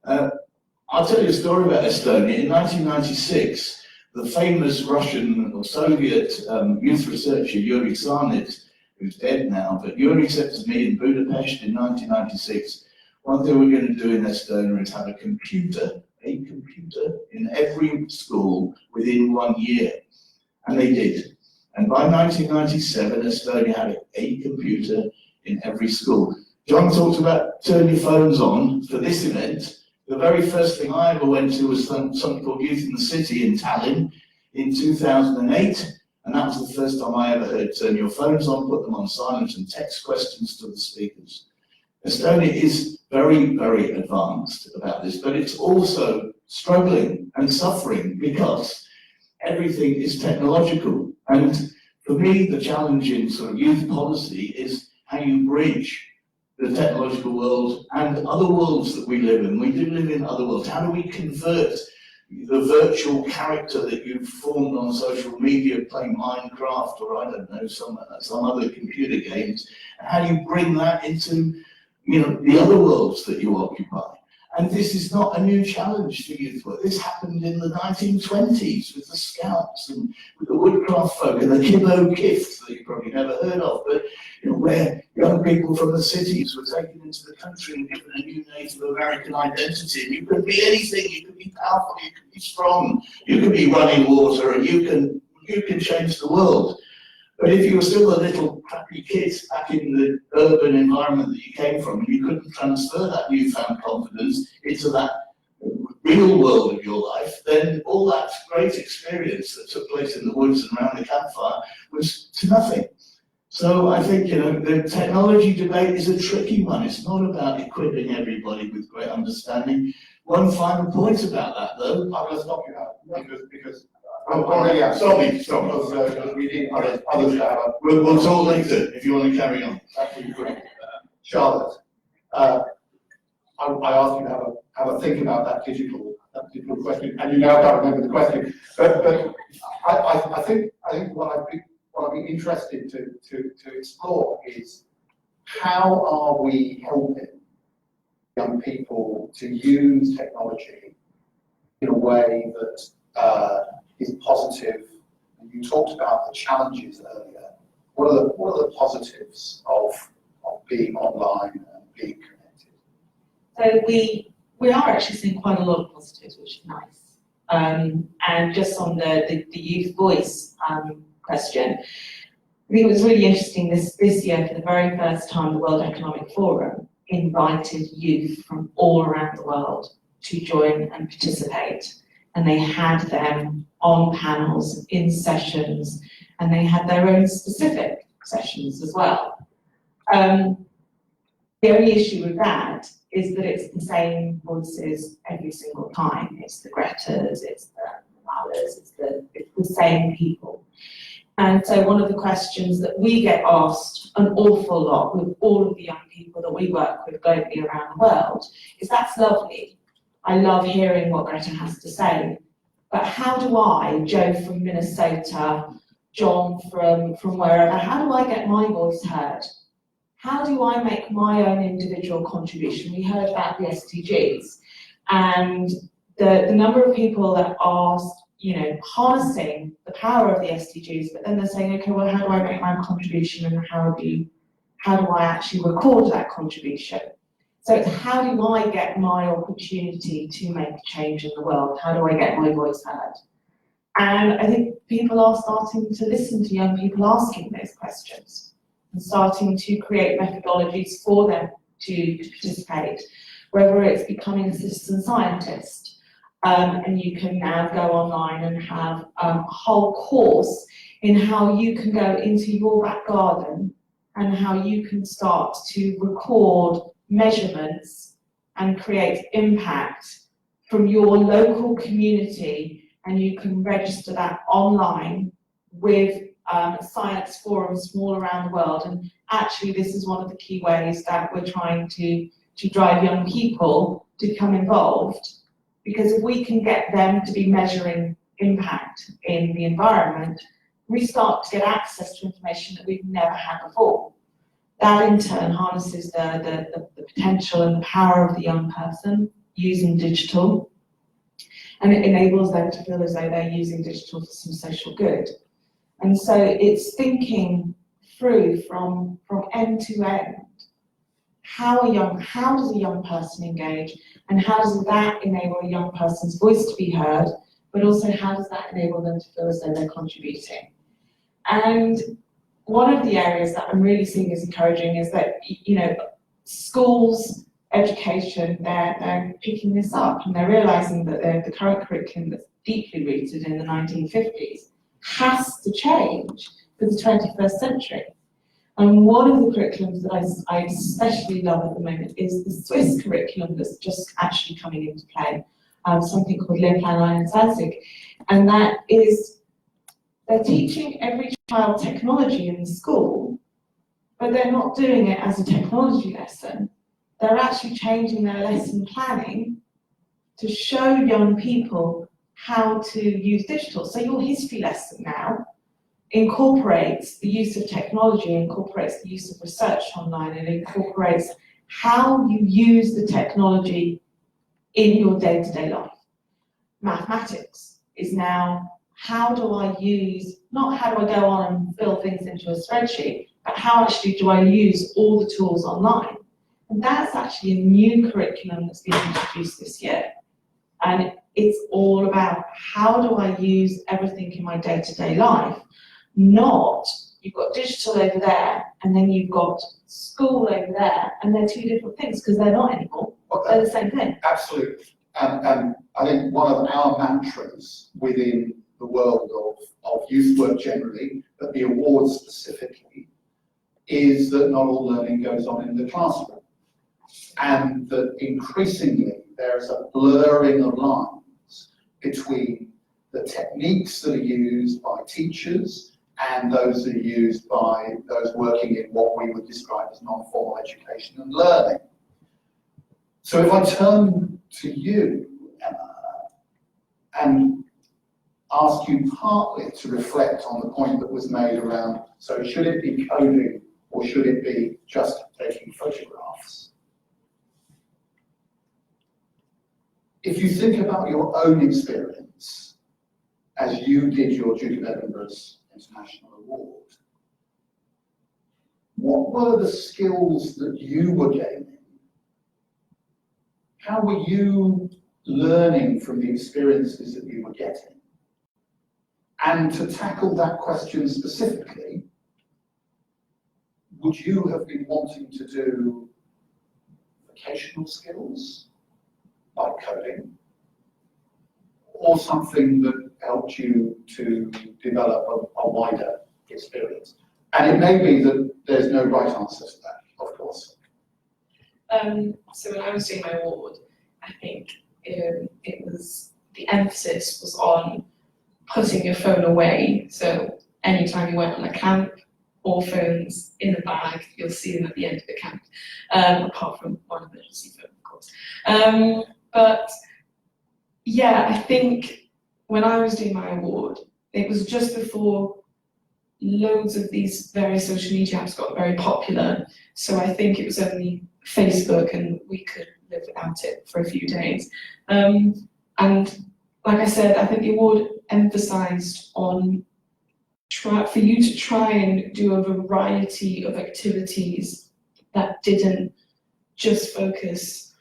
I'll tell you a story about Estonia. In 1996, the famous Russian or Soviet youth researcher Yuri Sarnit, who's dead now, but Yuri said to me in Budapest in 1996, one thing we're going to do in Estonia is have a computer in every school within 1 year. And they did. And by 1997, Estonia had a computer in every school. John talked about turn your phones on for this event. The very first thing I ever went to was something called Youth in the City in Tallinn in 2008. And that was the first time I ever heard turn your phones on, put them on silent and text questions to the speakers. Estonia is very, very advanced about this, but it's also struggling and suffering because everything is technological. And for me, the challenge in sort of youth policy is how you bridge the technological world and other worlds that we live in. We do live in other worlds. How do we convert the virtual character that you've formed on social media playing Minecraft or I don't know, some other computer games, and how do you bring that into, you know, the other worlds that you occupy? And this is not a new challenge to youth work. This happened in the 1920s with the Scouts and with the Woodcraft folk and the Kibbo Kifts that you've probably never heard of, but where young people from the cities were taken into the country and given a new Native American identity. And you could be anything. You could be powerful. You could be strong. You could be running water, and you can change the world. But if you were still a little crappy kid back in the urban environment that you came from, and you couldn't transfer that newfound confidence into that real world of your life, then all that great experience that took place in the woods and around the campfire was to nothing. So I think, the technology debate is a tricky one. It's not about equipping everybody with great understanding. One final point about that, though. I'm going to stop you now, because yeah, stop me. Because we need others to have a... We'll talk later, if you want to carry on. That would be great. Charlotte, I asked you to have a think about that digital question, and you now can't remember the question. But I think what I'd be interested to explore is, how are we helping young people to use technology in a way that is positive? And you talked about the challenges earlier. What are the positives of being online and being connected? So we are actually seeing quite a lot of positives, which is nice. And just on the youth voice question, I think it was really interesting this year, for the very first time, the World Economic Forum invited youth from all around the world to join and participate. And they had them on panels, in sessions, and they had their own specific sessions as well. The only issue with that is that it's the same voices every single time. It's the Gretas, it's the Malas, it's the same people. And so one of the questions that we get asked an awful lot with all of the young people that we work with globally around the world is, that's lovely. I love hearing what Greta has to say. But how do I, Joe from Minnesota, John from wherever, how do I get my voice heard? How do I make my own individual contribution? We heard about the SDGs, and the number of people that are harnessing the power of the SDGs, but then they're saying, okay, well, how do I make my contribution, and how do I actually record that contribution? So it's, how do I get my opportunity to make a change in the world? How do I get my voice heard? And I think people are starting to listen to young people asking those questions and starting to create methodologies for them to participate, whether it's becoming a citizen scientist. And you can now go online and have a whole course in how you can go into your back garden and how you can start to record measurements and create impact from your local community, and you can register that online with science forums from all around the world. And actually this is one of the key ways that we're trying to drive young people to become involved, because if we can get them to be measuring impact in the environment, we start to get access to information that we've never had before. That in turn harnesses the potential and the power of the young person using digital, and it enables them to feel as though they're using digital for some social good. And so it's thinking through from end to end, how does a young person engage, and how does that enable a young person's voice to be heard, but also how does that enable them to feel as though they're contributing. And one of the areas that I'm really seeing as encouraging is that, schools, education, they're picking this up, and they're realizing that the current curriculum that's deeply rooted in the 1950s has to change for the 21st century. And one of the curriculums that I especially love at the moment is the Swiss curriculum that's just actually coming into play, something called Layne and that is, they're teaching every child technology in the school, but they're not doing it as a technology lesson. They're actually changing their lesson planning to show young people how to use digital. So your history lesson now incorporates the use of technology, incorporates the use of research online, and incorporates how you use the technology in your day-to-day life. Mathematics is now, how do I use, not how do I go on and fill things into a spreadsheet, but how actually do I use all the tools online? And that's actually a new curriculum that's been introduced this year. And it's all about how do I use everything in my day-to-day life, not you've got digital over there and then you've got school over there, and they're two different things because they're not anymore. They're the same thing. Absolutely. And I think one of our mantras within the world of youth work generally, but the awards specifically, is that not all learning goes on in the classroom. And that increasingly there's a blurring of lines between the techniques that are used by teachers and those that are used by those working in what we would describe as non-formal education and learning. So if I turn to you, Emma, and ask you partly to reflect on the point that was made around, so should it be coding or should it be just taking photographs? If you think about your own experience as you did your Duke of Edinburgh's International Award, what were the skills that you were gaining? How were you learning from the experiences that you were getting? And to tackle that question specifically, would you have been wanting to do vocational skills, like coding, or something that helped you to develop a wider experience? And it may be that there's no right answer to that, of course. So when I was doing my award, I think it was, the emphasis was on putting your phone away. So anytime you went on a camp, all phones in the bag, you'll see them at the end of the camp, apart from one emergency phone, of course. But yeah, I think when I was doing my award, it was just before loads of these various social media apps got very popular. So I think it was only Facebook and we could live without it for a few days. And like I said, I think the award emphasised on for you to try and do a variety of activities that didn't just focus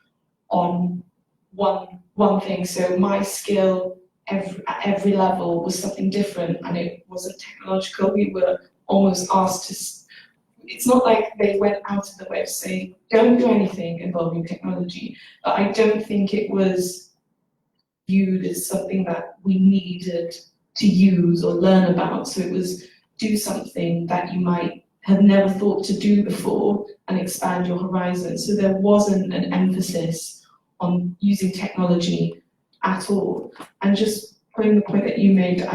on one thing. So my skill at every level was something different, and it wasn't technological. We were almost asked to, it's not like they went out of the way to say, don't do anything involving technology, but I don't think it was viewed as something that we needed to use or learn about. So it was do something that you might have never thought to do before and expand your horizon. So there wasn't an emphasis on using technology at all. And just putting the point that you made,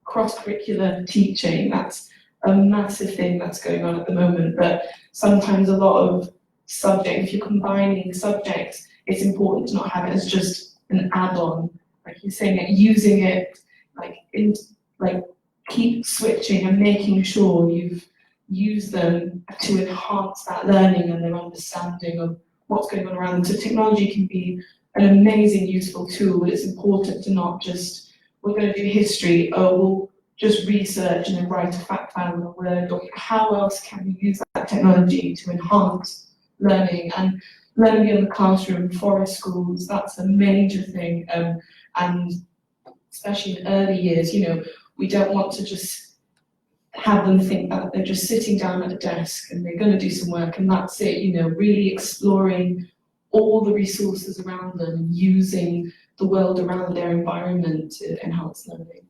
cross-curricular teaching, that's a massive thing that's going on at the moment, but sometimes a lot of subjects, if you're combining subjects, it's important to not have it as just an add-on, like you're saying, using it, keep switching and making sure you've used them to enhance that learning and their understanding of what's going on around them. So technology can be an amazing, useful tool, but it's important to not just, we're going to do history, we'll just research and then write a fact file in a Word document. How else can we use that technology to enhance learning? And learning in the classroom, forest schools, that's a major thing. And especially in early years, we don't want to just have them think that they're just sitting down at a desk and they're going to do some work and that's it, really exploring all the resources around them and using the world around their environment to enhance learning.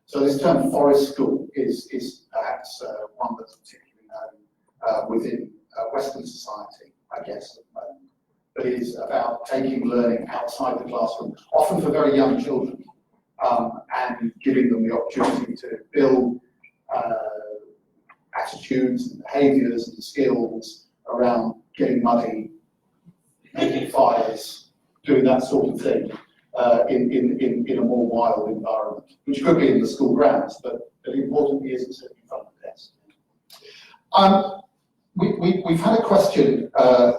So this term forest school is perhaps one that's particularly known within Western society, I guess, at the moment. But it is about taking learning outside the classroom, often for very young children, and giving them the opportunity to build attitudes and behaviours and skills around getting muddy, making fires, doing that sort of thing in a more wild environment, which could be in the school grounds, but importantly isn't sitting in front of the desk. We've had a question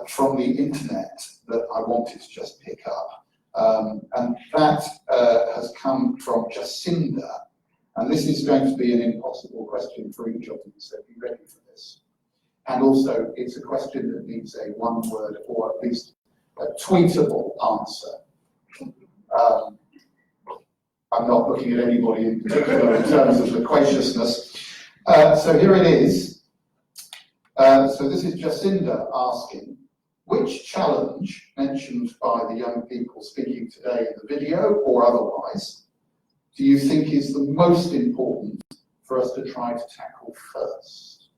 from the internet that I wanted to just pick up. And that has come from Jacinda. And this is going to be an impossible question for each of you, so be ready for this. And also, it's a question that needs a one-word or at least a tweetable answer. I'm not looking at anybody in particular in terms of loquaciousness. So here it is. So this is Jacinda asking, which challenge mentioned by the young people speaking today in the video or otherwise do you think is the most important for us to try to tackle first?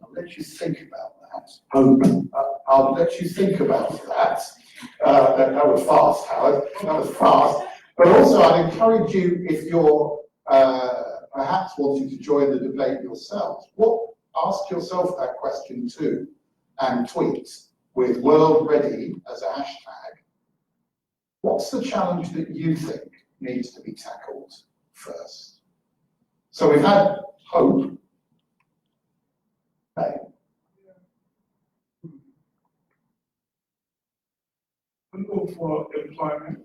I'll let you think about that. I'll let you think about that. That was fast, Howard. That was fast. But also, I'd encourage you, if you're perhaps wanting to join the debate yourselves, ask yourself that question too, and tweet with World Ready as a hashtag. What's the challenge that you think needs to be tackled first? So we've had hope. Okay. We go for employment.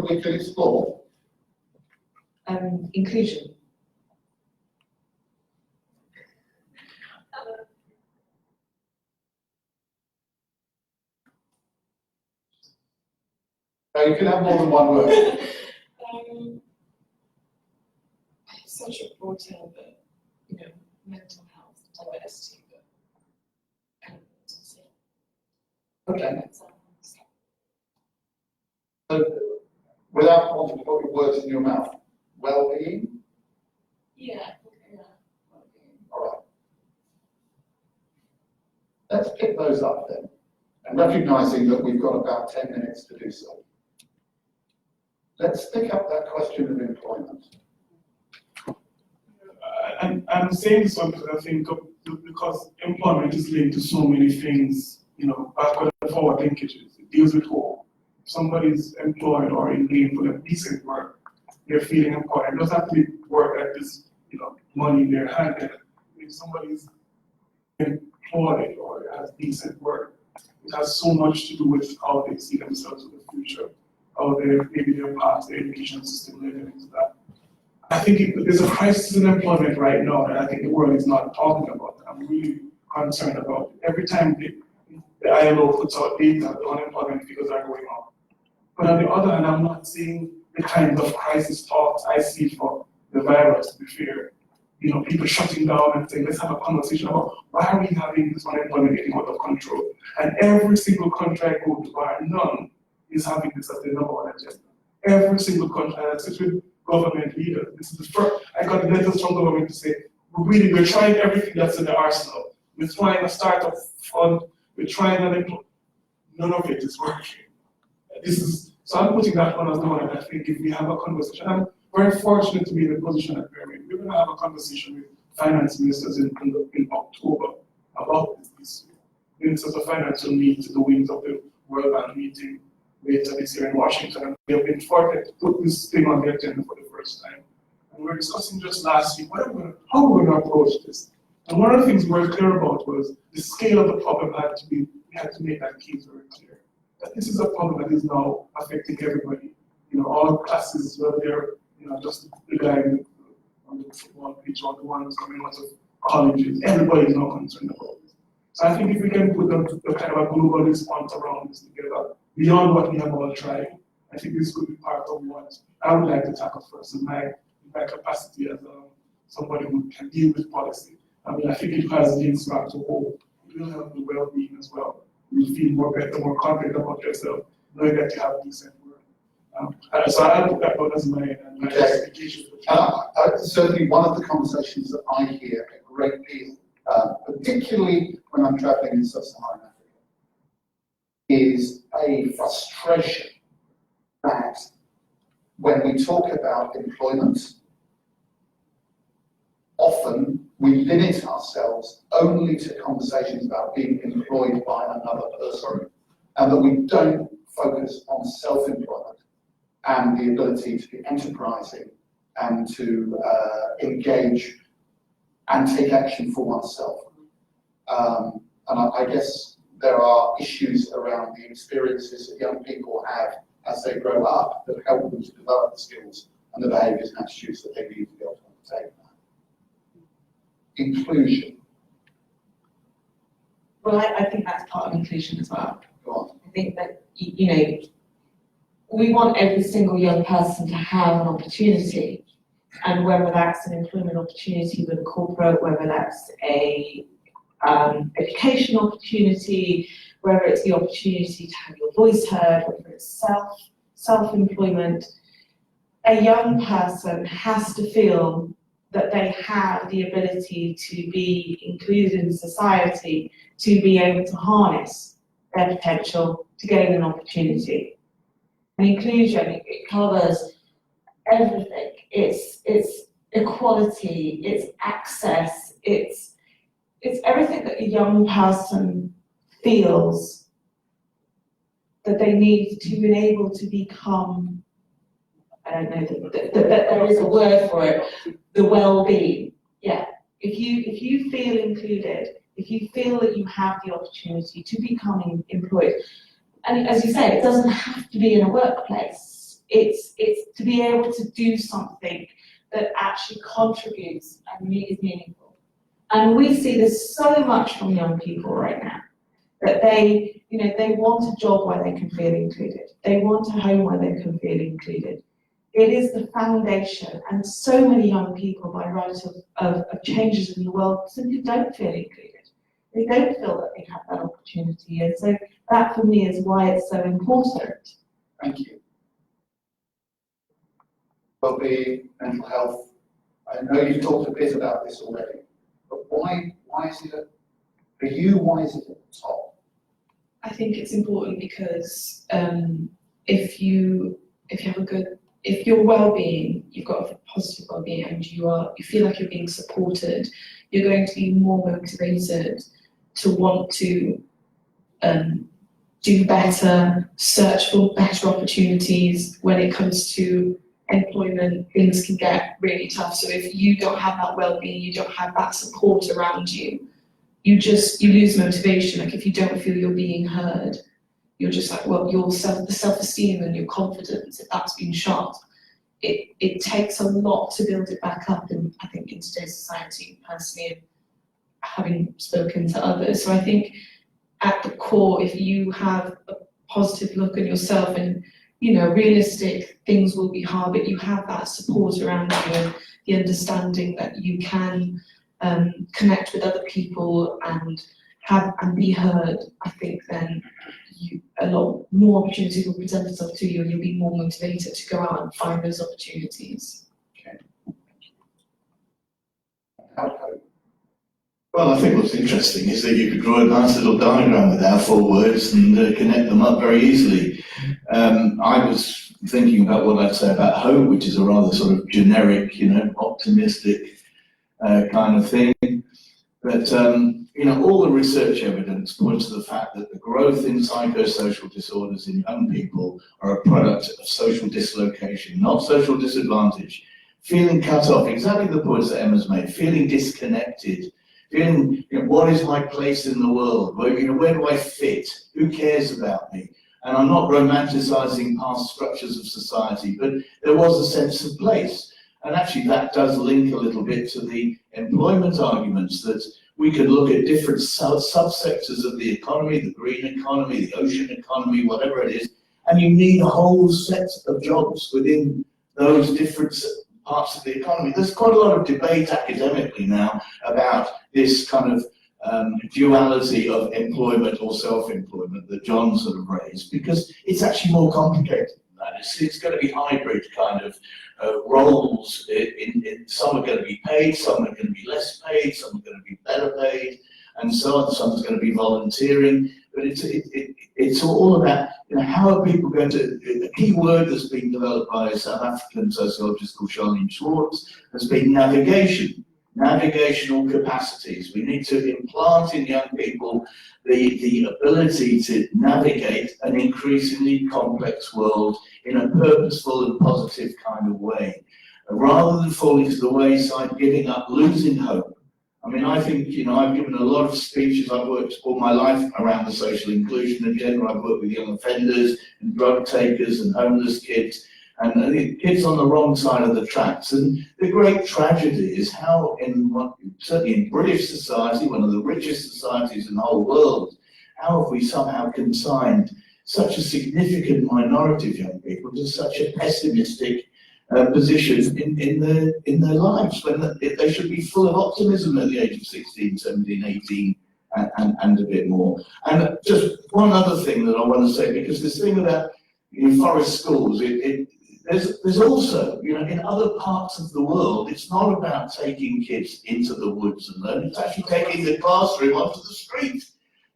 We can explore. Inclusion. You can have more than one word. It's such a broad term, but mental health, diversity, but Okay. So, without wanting to put your words in your mouth, well-being? Yeah. All right. Let's pick those up then, and recognising that we've got about 10 minutes to do so. Let's pick up that question of employment. I'm saying this one because I think because employment is linked to so many things, backward and forward linkages. It deals with all. If somebody's employed or in gain for decent work, they're feeling employed. It doesn't have to be work at this, money in their hand. If somebody's employed or has decent work, it has so much to do with how they see themselves in the future, how maybe their past, their education system, living into that. I think there's a crisis in employment right now that I think the world is not talking about. I'm really concerned about it. Every time the ILO puts out data, the unemployment figures are going up. But on the other hand, I'm not seeing the kind of crisis talks I see for the virus, to be fair. People shutting down and saying, let's have a conversation about why are we having this unemployment getting out of control? And every single country I go to, bar none, is having this as the number one agenda. Every single country, and especially government leaders. This is the first. I got letters from government to say, we're trying everything that's in the arsenal. We're trying a startup fund. We're trying unemployment. None of it is working. So I'm putting that one as the one, and I think if we have a conversation, I'm very fortunate to be in the position that we're in. We're going to have a conversation with finance ministers in October about this. Ministers of Finance will meet to the wings of the World Bank meeting later this year in Washington, and we have been fortunate to put this thing on the agenda for the first time. And we were discussing just last week, how we're going to approach this. And one of the things we were clear about was the scale of the problem we had to make that case very clear. That this is a problem that is now affecting everybody. All classes, whether they're, just the guy on the football pitch or the ones coming out of colleges, everybody is now concerned about this. So I think if we can put the kind of a global response around this together, beyond what we have all tried, I think this could be part of what I would like to tackle first in my capacity as somebody who can deal with policy. I think it has links back to hope. It will help the well-being as well. You'll feel more better, more confident about yourself, knowing that you have decent work. So I'll put that one as my justification. Certainly one of the conversations that I hear a great deal, particularly when I'm traveling in sub-Saharan Africa, is a frustration that when we talk about employment, often we limit ourselves only to conversations about being employed by another person, and that we don't focus on self-employment and the ability to be enterprising and to engage and take action for oneself. And I guess there are issues around the experiences that young people have as they grow up that help them to develop the skills and the behaviours and attitudes that they need to be able to undertake that. Inclusion. Well, I think that's part of inclusion as well. Go on. I think that, you know, we want every single young person to have an opportunity, and whether that's an employment opportunity with a corporate, whether that's a education opportunity, whether it's the opportunity to have your voice heard, whether it's self-employment, a young person has to feel that they have the ability to be included in society, to be able to harness their potential to gain an opportunity. And inclusion, it covers everything. It's equality, it's access, it's everything that a young person feels that they need to be able to become, I don't know, that there is a word for it, the well-being. Yeah, if you feel included, if you feel that you have the opportunity to become employed, and as you say, it doesn't have to be in a workplace. It's to be able to do something that actually contributes and is meaningful. And we see this so much from young people right now, that they want a job where they can feel included. They want a home where they can feel included. It is the foundation, and so many young people, by right of changes in the world, simply don't feel included. They don't feel that they have that opportunity, and so that for me is why it's so important. Thank you. Well-being, mental health. I know you've talked a bit about this already, but why is it for you? Why is it at the top? I think it's important because if your well-being, you've got a positive well-being, and you feel like you're being supported, you're going to be more motivated to want to do better, search for better opportunities. When it comes to employment, things can get really tough. So if you don't have that well-being, you don't have that support around you, you lose motivation. Like if you don't feel you're being heard, you're just like, well, the self-esteem and your confidence, if that's been shot, it takes a lot to build it back up. And I think in today's society, personally, having spoken to others, so I think at the core, if you have a positive look at yourself, and realistic things will be hard, but you have that support around you and the understanding that you can connect with other people and be heard, I think then a lot more opportunities will present itself to you, and you'll be more motivated to go out and find those opportunities. Okay. Well, I think what's interesting is that you could draw a nice little diagram with our 4 words and connect them up very easily. I was thinking about what I'd say about hope, which is a rather sort of generic, optimistic kind of thing. But, all the research evidence points to the fact that the growth in psychosocial disorders in young people are a product of social dislocation, not social disadvantage. Feeling cut off, exactly the points that Emma's made, feeling disconnected, feeling, what is my place in the world? Where do I fit? Who cares about me? And I'm not romanticizing past structures of society, but there was a sense of place. And actually that does link a little bit to the employment arguments, that we could look at different subsectors of the economy, the green economy, the ocean economy, whatever it is, and you need a whole set of jobs within those different parts of the economy. There's quite a lot of debate academically now about this kind of duality of employment or self-employment that John sort of raised, because it's actually more complicated than that. It's going to be hybrid kind of roles. Some are going to be paid, some are going to be less paid, some are going to be better paid, and so on. Some's going to be volunteering. But it's all about, how are people going to, a key word that's been developed by a South African sociologist called Charlene Schwartz has been navigation, navigational capacities. We need to implant in young people the ability to navigate an increasingly complex world in a purposeful and positive kind of way. Rather than falling to the wayside, giving up, losing hope, I mean, I think, you know, I've given a lot of speeches. I've worked all my life around the social inclusion agenda. I've worked with young offenders and drug takers and homeless kids and kids on the wrong side of the tracks. And the great tragedy is how, certainly in British society, one of the richest societies in the whole world, how have we somehow consigned such a significant minority of young people to such a pessimistic position in their lives, when they should be full of optimism at the age of 16, 17, 18, and a bit more. And just one other thing that I want to say, because this thing about forest schools, there's also, you know, in other parts of the world, it's not about taking kids into the woods and learning, it's actually taking the classroom onto the street.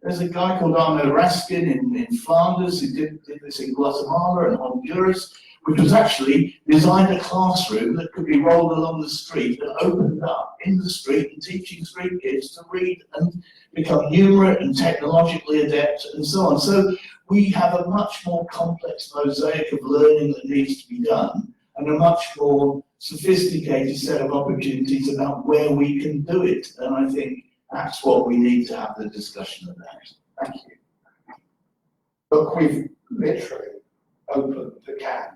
There's a guy called Arno Raskin in Flanders who did this in Guatemala and Honduras, which was actually designed a classroom that could be rolled along the street and opened up in the street and teaching street kids to read and become numerate and technologically adept and so on. So we have a much more complex mosaic of learning that needs to be done and a much more sophisticated set of opportunities about where we can do it. And I think that's what we need to have the discussion about. Thank you. Look, we've literally opened the can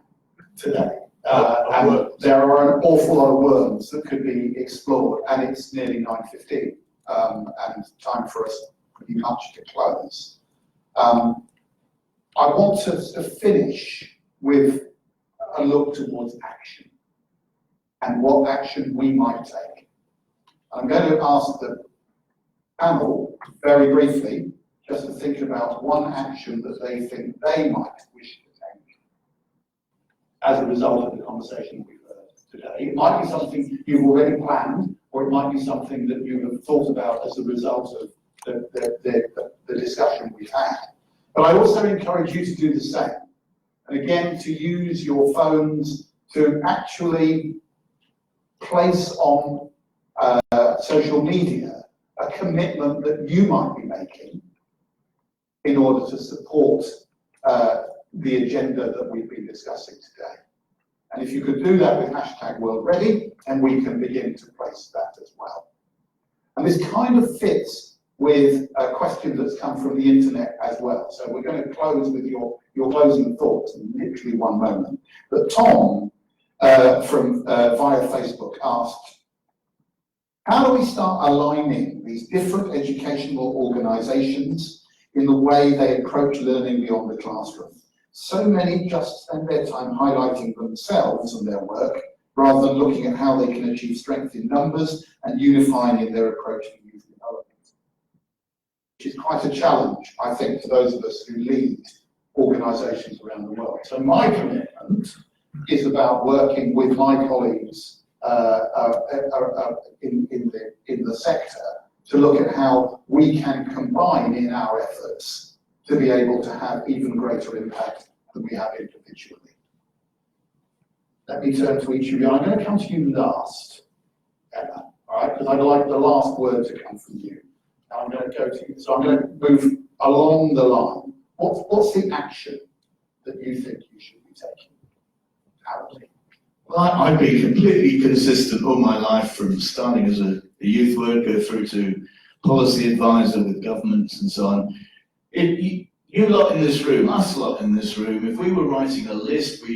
today. And there are an awful lot of worms that could be explored, and it's nearly 9:15, and time for us pretty much to close. I want to finish with a look towards action and what action we might take. I'm going to ask the panel very briefly just to think about one action that they think they might wish to take as a result of the conversation we've heard today. It might be something you've already planned, or it might be something that you have thought about as a result of the discussion we've had. But I also encourage you to do the same. And again, to use your phones to actually place on social media a commitment that you might be making in order to support the agenda that we've been discussing today. And if you could do that with #WorldReady, and we can begin to place that as well. And this kind of fits with a question that's come from the internet as well. So we're going to close with your closing thoughts in literally one moment. But Tom from via Facebook asked, how do we start aligning these different educational organisations in the way they approach learning beyond the classroom? So many just spend their time highlighting themselves and their work rather than looking at how they can achieve strength in numbers and unifying in their approach to youth development. Which is quite a challenge, I think, to those of us who lead organisations around the world. So my commitment is about working with my colleagues in the sector to look at how we can combine in our efforts to be able to have even greater impact than we have individually. Let me turn to each of you. I'm going to come to you last, Emma, all right, because I'd like the last word to come from you. Now I'm going to go to you. So I'm going to move along the line. What's the action that you think you should be taking? Harold? Well, I've been completely consistent all my life, from starting as a youth worker through to policy advisor with governments and so on. You lot in this room, us lot in this room, if we were writing a list of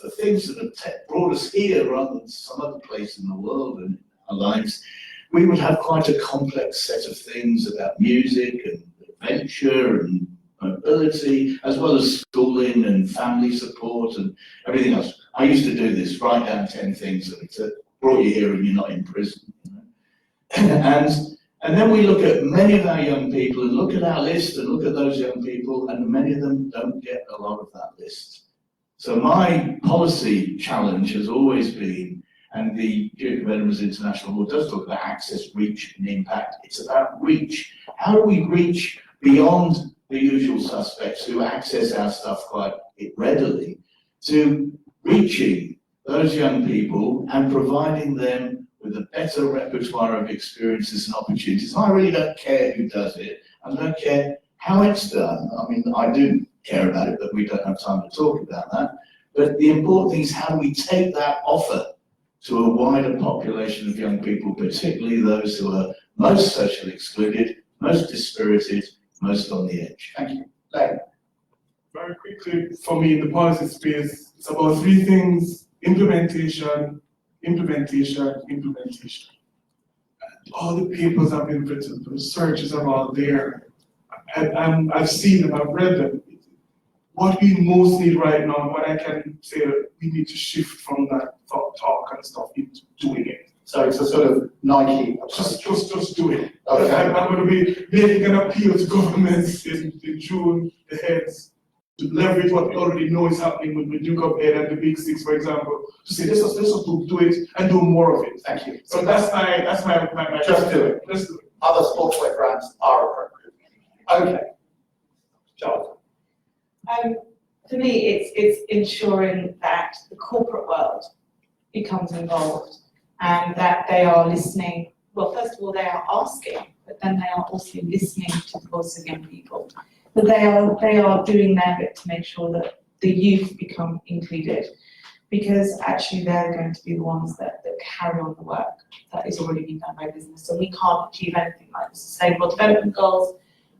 the things that have brought us here rather than some other place in the world and our lives, we would have quite a complex set of things about music and adventure and mobility, as well as schooling and family support and everything else. I used to do this, write down 10 things that brought you here and you're not in prison. You know? And then we look at many of our young people and look at our list and look at those young people, and many of them don't get a lot of that list. So my policy challenge has always been, and the Duke of Edinburgh's International Law does talk about access, reach and impact. It's about reach. How do we reach beyond the usual suspects who access our stuff quite readily to reaching those young people and providing them with a better repertoire of experiences and opportunities? I really don't care who does it. I don't care how it's done. I mean, I do care about it, but we don't have time to talk about that. But the important thing is, how do we take that offer to a wider population of young people, particularly those who are most socially excluded, most dispirited, most on the edge. Thank you. Layne. Very quickly, for me, in the policy space, it's about three things: implementation, implementation, implementation. All the papers have been written, the researches are all there. I've seen them, I've read them. What we most need right now, what I can say, we need to shift from that talk and stuff into doing it. So it's a sort of Nike. Just do it. Okay. I'm going to be making an appeal to governments in June, the heads, to leverage what we already know is happening with the Duke of Ed and the Big Six, for example, to say let's just do it and do more of it. Thank you. So that's my just do it. Let's do it. Other sportswear brands are appropriate. Okay. Jonathan. For me, it's ensuring that the corporate world becomes involved and that they are listening. Well, first of all, they are asking, but then they are also listening to the voice of young people. But they are doing their bit to make sure that the youth become included, because actually they're going to be the ones that carry on the work that is already being done by business. So we can't achieve anything like the Sustainable Development Goals.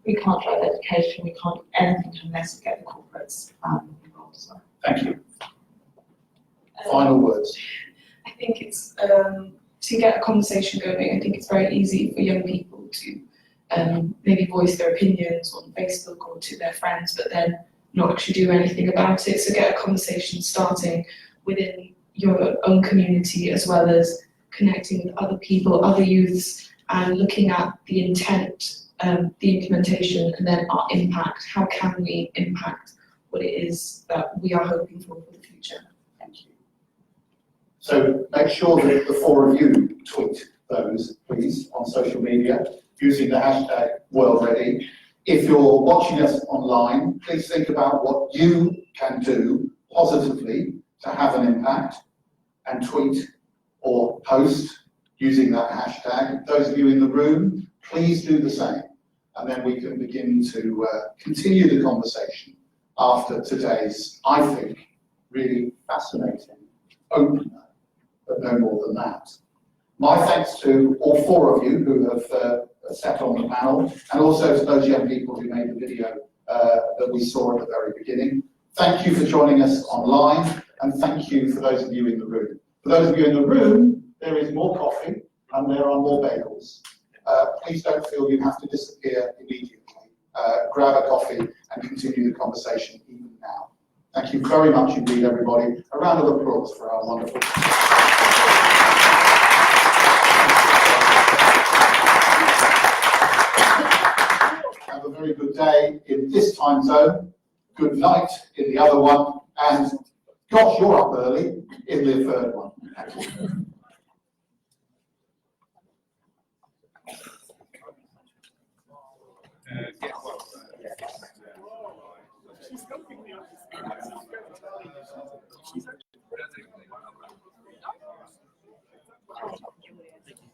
We can't drive education. We can't do anything unless we get the corporates involved as well. Thank you. Final words. I think it's to get a conversation going. I think it's very easy for young people to maybe voice their opinions on Facebook or to their friends, but then not actually do anything about it. So get a conversation starting within your own community, as well as connecting with other people, other youths, and looking at the intent, the implementation, and then our impact. How can we impact what it is that we are hoping for the future? Thank you. So make sure that the four of you tweet those, please, on social media using the hashtag WorldReady. If you're watching us online, please think about what you can do positively to have an impact and tweet or post using that hashtag. Those of you in the room, please do the same. And then we can begin to continue the conversation after today's, I think, really fascinating opener, but no more than that. My thanks to all four of you who have sat on the panel, and also to those young people who made the video that we saw at the very beginning. Thank you for joining us online, and thank you for those of you in the room. For those of you in the room, there is more coffee and there are more bagels. Please don't feel you have to disappear immediately. Grab a coffee and continue the conversation even now. Thank you very much indeed, everybody. A round of applause for our wonderful. Have a very good day in this time zone. Good night in the other one. And gosh, you're up early in the third one. Thank you.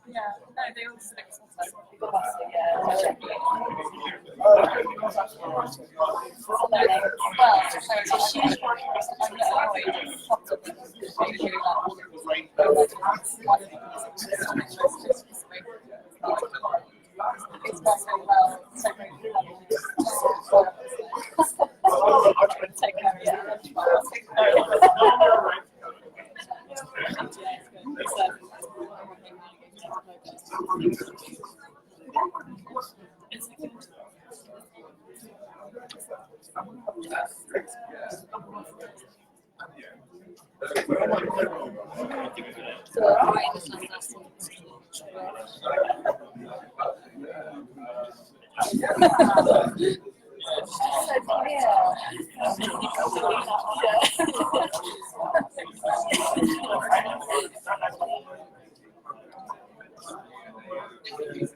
Yeah, no, they all sit Yeah.